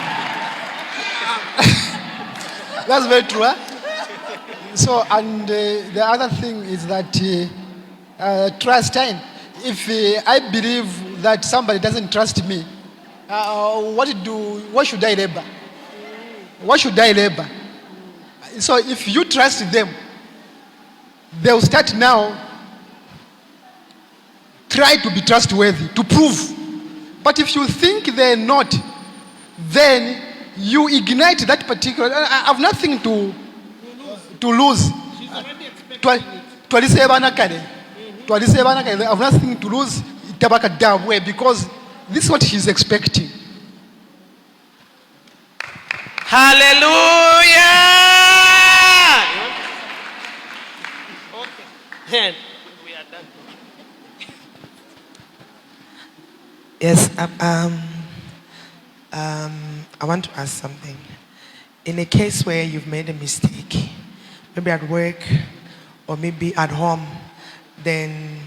that's very true. Huh? So, and the other thing is that trust. If I believe that somebody doesn't trust me, what should I labor? What should I labor? So if you trust them, they'll start now try to be trustworthy, to prove. But if you think they're not, then you ignite that particular. I have nothing to lose. I have nothing to lose because this is what she's expecting. Hallelujah! Okay. We are done. Yes, I want to ask something. In a case where you've made a mistake, maybe at work or maybe at home, then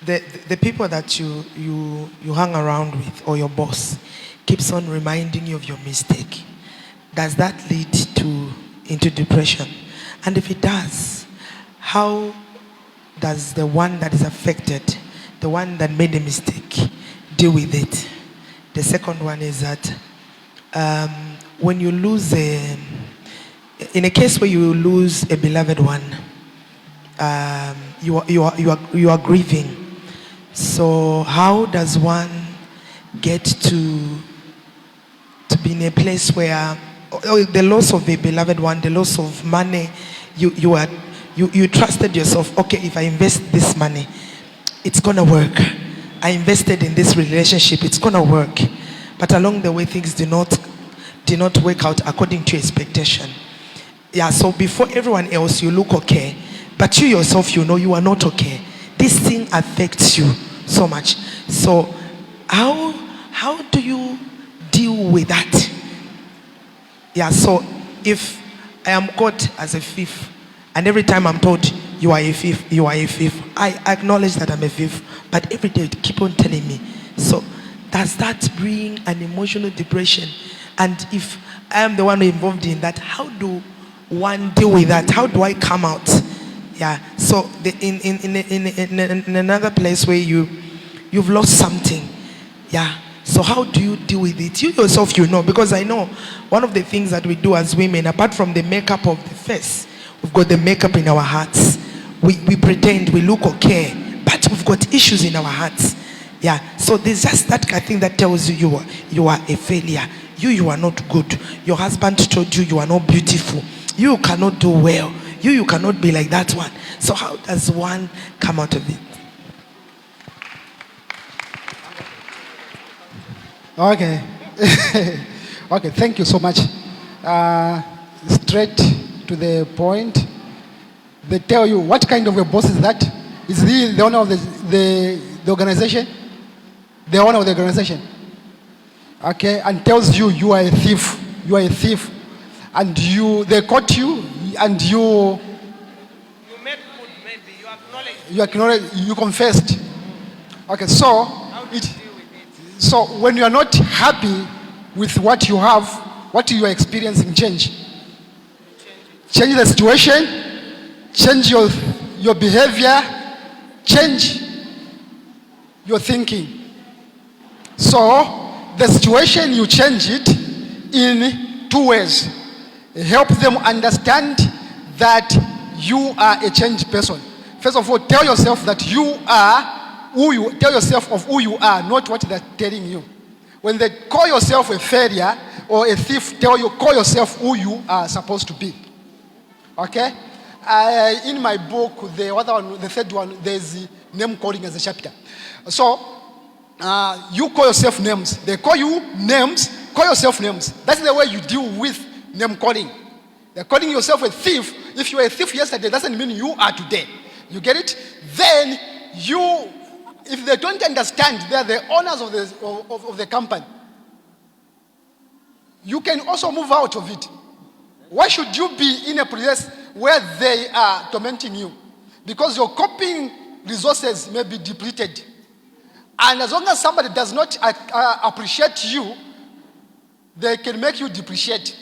the people that you hang around with or your boss keeps on reminding you of your mistake. Does that lead into depression? And if it does, how does the one that is affected, the one that made the mistake, deal with it? The second one is that when you lose in a case where you lose a beloved one, you are grieving. So how does one get to be in a place where the loss of a beloved one, the loss of money, you trusted yourself, okay, if I invest this money, it's gonna work. I invested in this relationship, it's gonna work. But along the way, things did not work out according to expectation. Yeah, so before everyone else, you look okay, but you yourself, you know you are not okay. This thing affects you so much. So how do you deal with that? Yeah, so if I am caught as a thief, and every time I'm told you are a thief, I acknowledge that I'm a thief, but every day they keep on telling me. So does that bring an emotional depression? And if I am the one involved in that, how do one deal with that? How do I come out? Yeah, so in another place where you've lost something, yeah. So how do you deal with it? You yourself, you know, because I know one of the things that we do as women, apart from the makeup of the face, we've got the makeup in our hearts. We pretend we look okay, but we've got issues in our hearts. Yeah. So there's just that kind of thing that tells you you are a failure. You are not good. Your husband told you are not beautiful. You cannot do well. You cannot be like that one. So how does one come out of it? Okay. Okay, thank you so much. Straight to the point. They tell you what kind of a boss is that? Is he the owner of the organization? The owner of the organization. okay, and tells you you are a thief, and they caught you, and you made good, maybe you acknowledge, you confessed. Okay, so so when you are not happy with what you have, what you are experiencing, change the situation, change your behavior, change your thinking. So the situation, you change it in two ways. Help them understand that you are a changed person. First of all, tell yourself that you are tell yourself of who you are, not what they're telling you. When they call yourself a failure or a thief, call yourself who you are supposed to be. Okay? In my book, the third one, there's name calling as a chapter. So, you call yourself names. They call you names, call yourself names. That's the way you deal with name calling. They're calling yourself a thief. If you were a thief yesterday, doesn't mean you are today. You get it? Then if they don't understand, they are the owners of the company. You can also move out of it. Why should you be in a place where they are tormenting you? Because your coping resources may be depleted. And as long as somebody does not appreciate you, they can make you depreciate.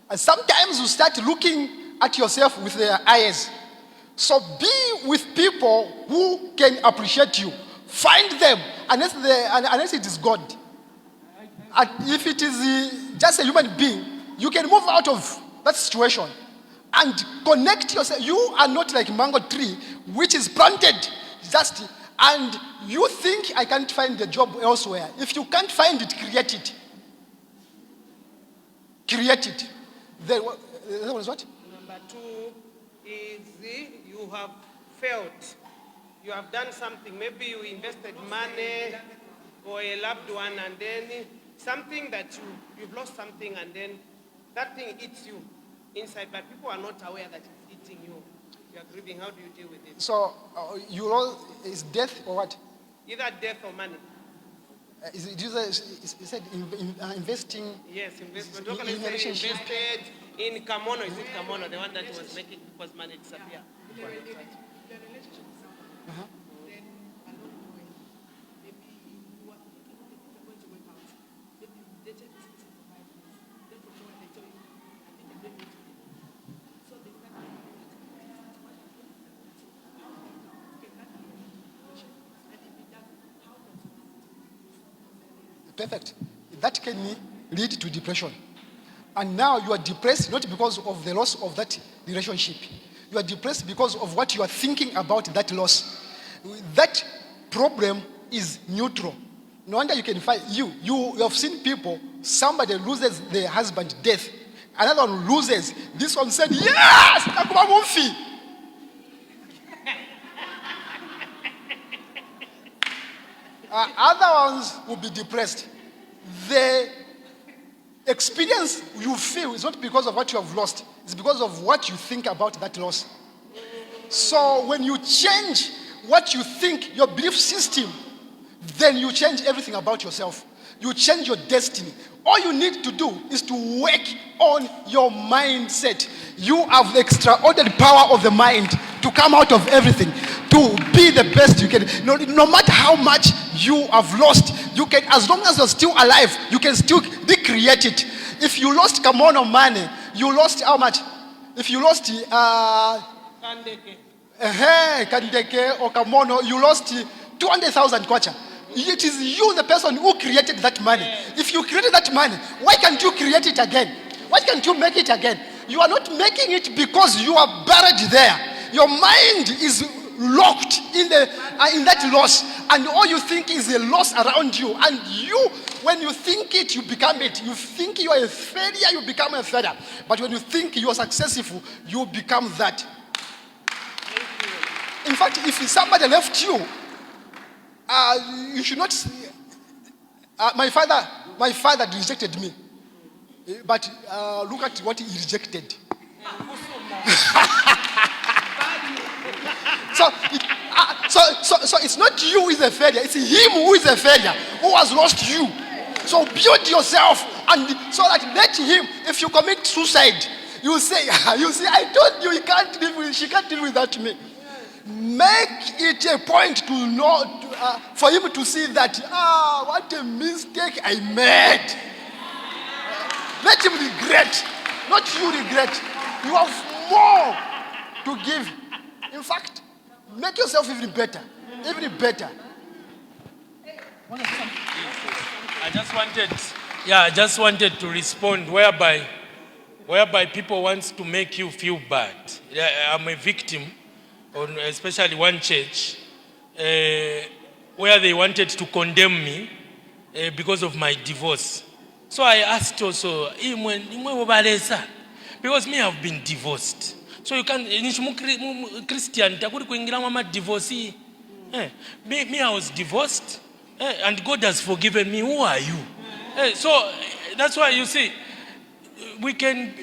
And sometimes you start looking at yourself with their eyes. So be with people who can appreciate you. Find them, unless it is God. And if it is just a human being, you can move out of that situation and connect yourself. You are not like a mango tree which is planted and you think I can't find a job elsewhere. If you can't find it, create it. Create it. Then what is what? Number 2 is you have failed. You have done something. Maybe you invested money or a loved one, and then something that you've lost something, and then that thing eats you inside, but people are not aware that it's eating you. You are grieving. How do you deal with it? So, is death or what? Either death or money. Is said investing? Yes, investment. What can I say? Invested in Kamono. Is it Kamono, the one that was making people's money disappear? Uh-huh. Perfect. That can lead to depression. And now you are depressed not because of the loss of that relationship. You are depressed because of what you are thinking about that loss. That problem is neutral. No wonder you can find you have seen people, somebody loses their husband death, another one loses. This one said, yes, Nakuba Mumfi. Other ones will be depressed. The experience you feel is not because of what you have lost. It's because of what you think about that loss. So when you change what you think, your belief system, then you change everything about yourself. You change your destiny. All you need to do is to work on your mindset. You have the extraordinary power of the mind to come out of everything, to be the best you can. No matter how much you have lost, you can, as long as you're still alive, you can still recreate it. If you lost Kamono money, you lost how much? If you lost Kandeke or Kamono, you lost 200,000 kwacha. It is you, the person who created that money. If you created that money, why can't you create it again? Why can't you make it again? You are not making it because you are buried there. Your mind is locked in that loss, and all you think is a loss around you. And you, when you think it, you become it. You think you are a failure, you become a failure. But when you think you are successful, you become that. In fact, if somebody left you, you should not. My father rejected me, but look at what he rejected. So it's not you who is a failure. It's him who is a failure, who has lost you. So build yourself, and so that let him, if you commit suicide, you say, you see, I told you, he can't live with, she can't live without me. Make it a point to know, for him to see that, what a mistake I made. Let him regret, not you regret. You have more to give. In fact, make yourself even better, even better. I just wanted to respond whereby people want to make you feel bad. I'm a victim, especially one church, where they wanted to condemn me because of my divorce. So I asked also, because me have been divorced. So you can't, Christian, divorce. Me I was divorced, and God has forgiven me. Who are you? So that's why you see, we can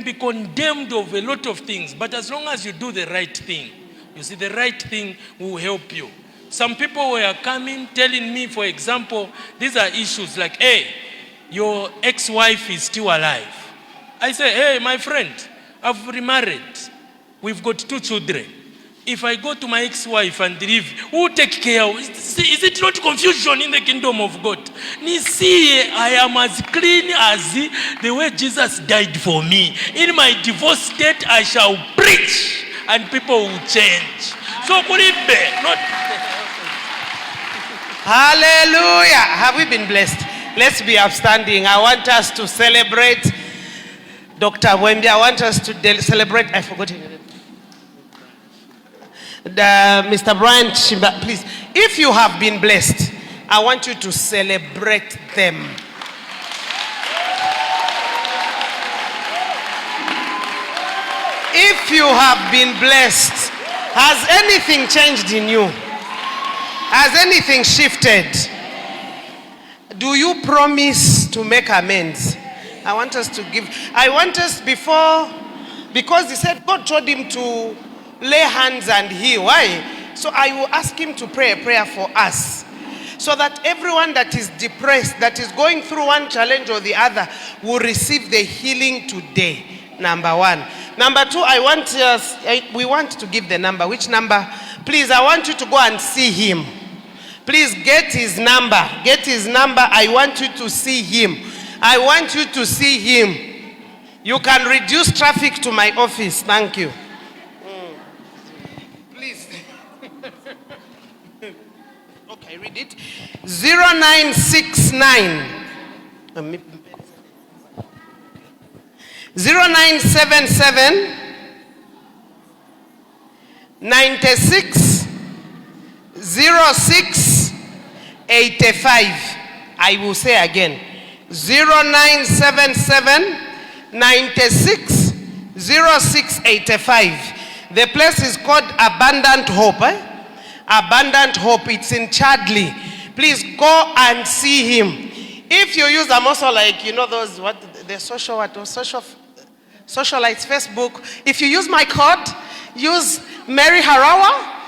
be condemned of a lot of things, but as long as you do the right thing, you see, the right thing will help you. Some people were coming telling me, for example, these are issues like, hey, your ex-wife is still alive. I say, hey, my friend, I've remarried. We've got 2 children. If I go to my ex-wife and leave, who take care of? Is it not confusion in the kingdom of God? See, I am as clean as the way Jesus died for me. In my divorce state, I shall preach and people will change. So, not. Hallelujah. Have we been blessed? Let's be upstanding. I want us to celebrate Dr. Bwembya. I want us to celebrate, I forgot his name. Mr. Brian Chimba, please. If you have been blessed, I want you to celebrate them. If you have been blessed, has anything changed in you? Has anything shifted? Do you promise to make amends? I want us to give. I want us because he said God told him to lay hands and heal. Why? So I will ask him to pray a prayer for us, so that everyone that is depressed, that is going through one challenge or the other, will receive the healing today. Number 1. Number 2, we want to give the number. Which number? Please, I want you to go and see him. Please get his number. Get his number. I want you to see him. I want you to see him. You can reduce traffic to my office. Thank you. Please. Okay, read it. 0969 0977 96 06 85. I will say again. 0977 96 06 85. The place is called Abundant Hope. Abundant Hope. It's in Chadley. Please go and see him. If you use, I'm also like, you know those, socialites, Facebook. If you use my code, use Mary Harawa,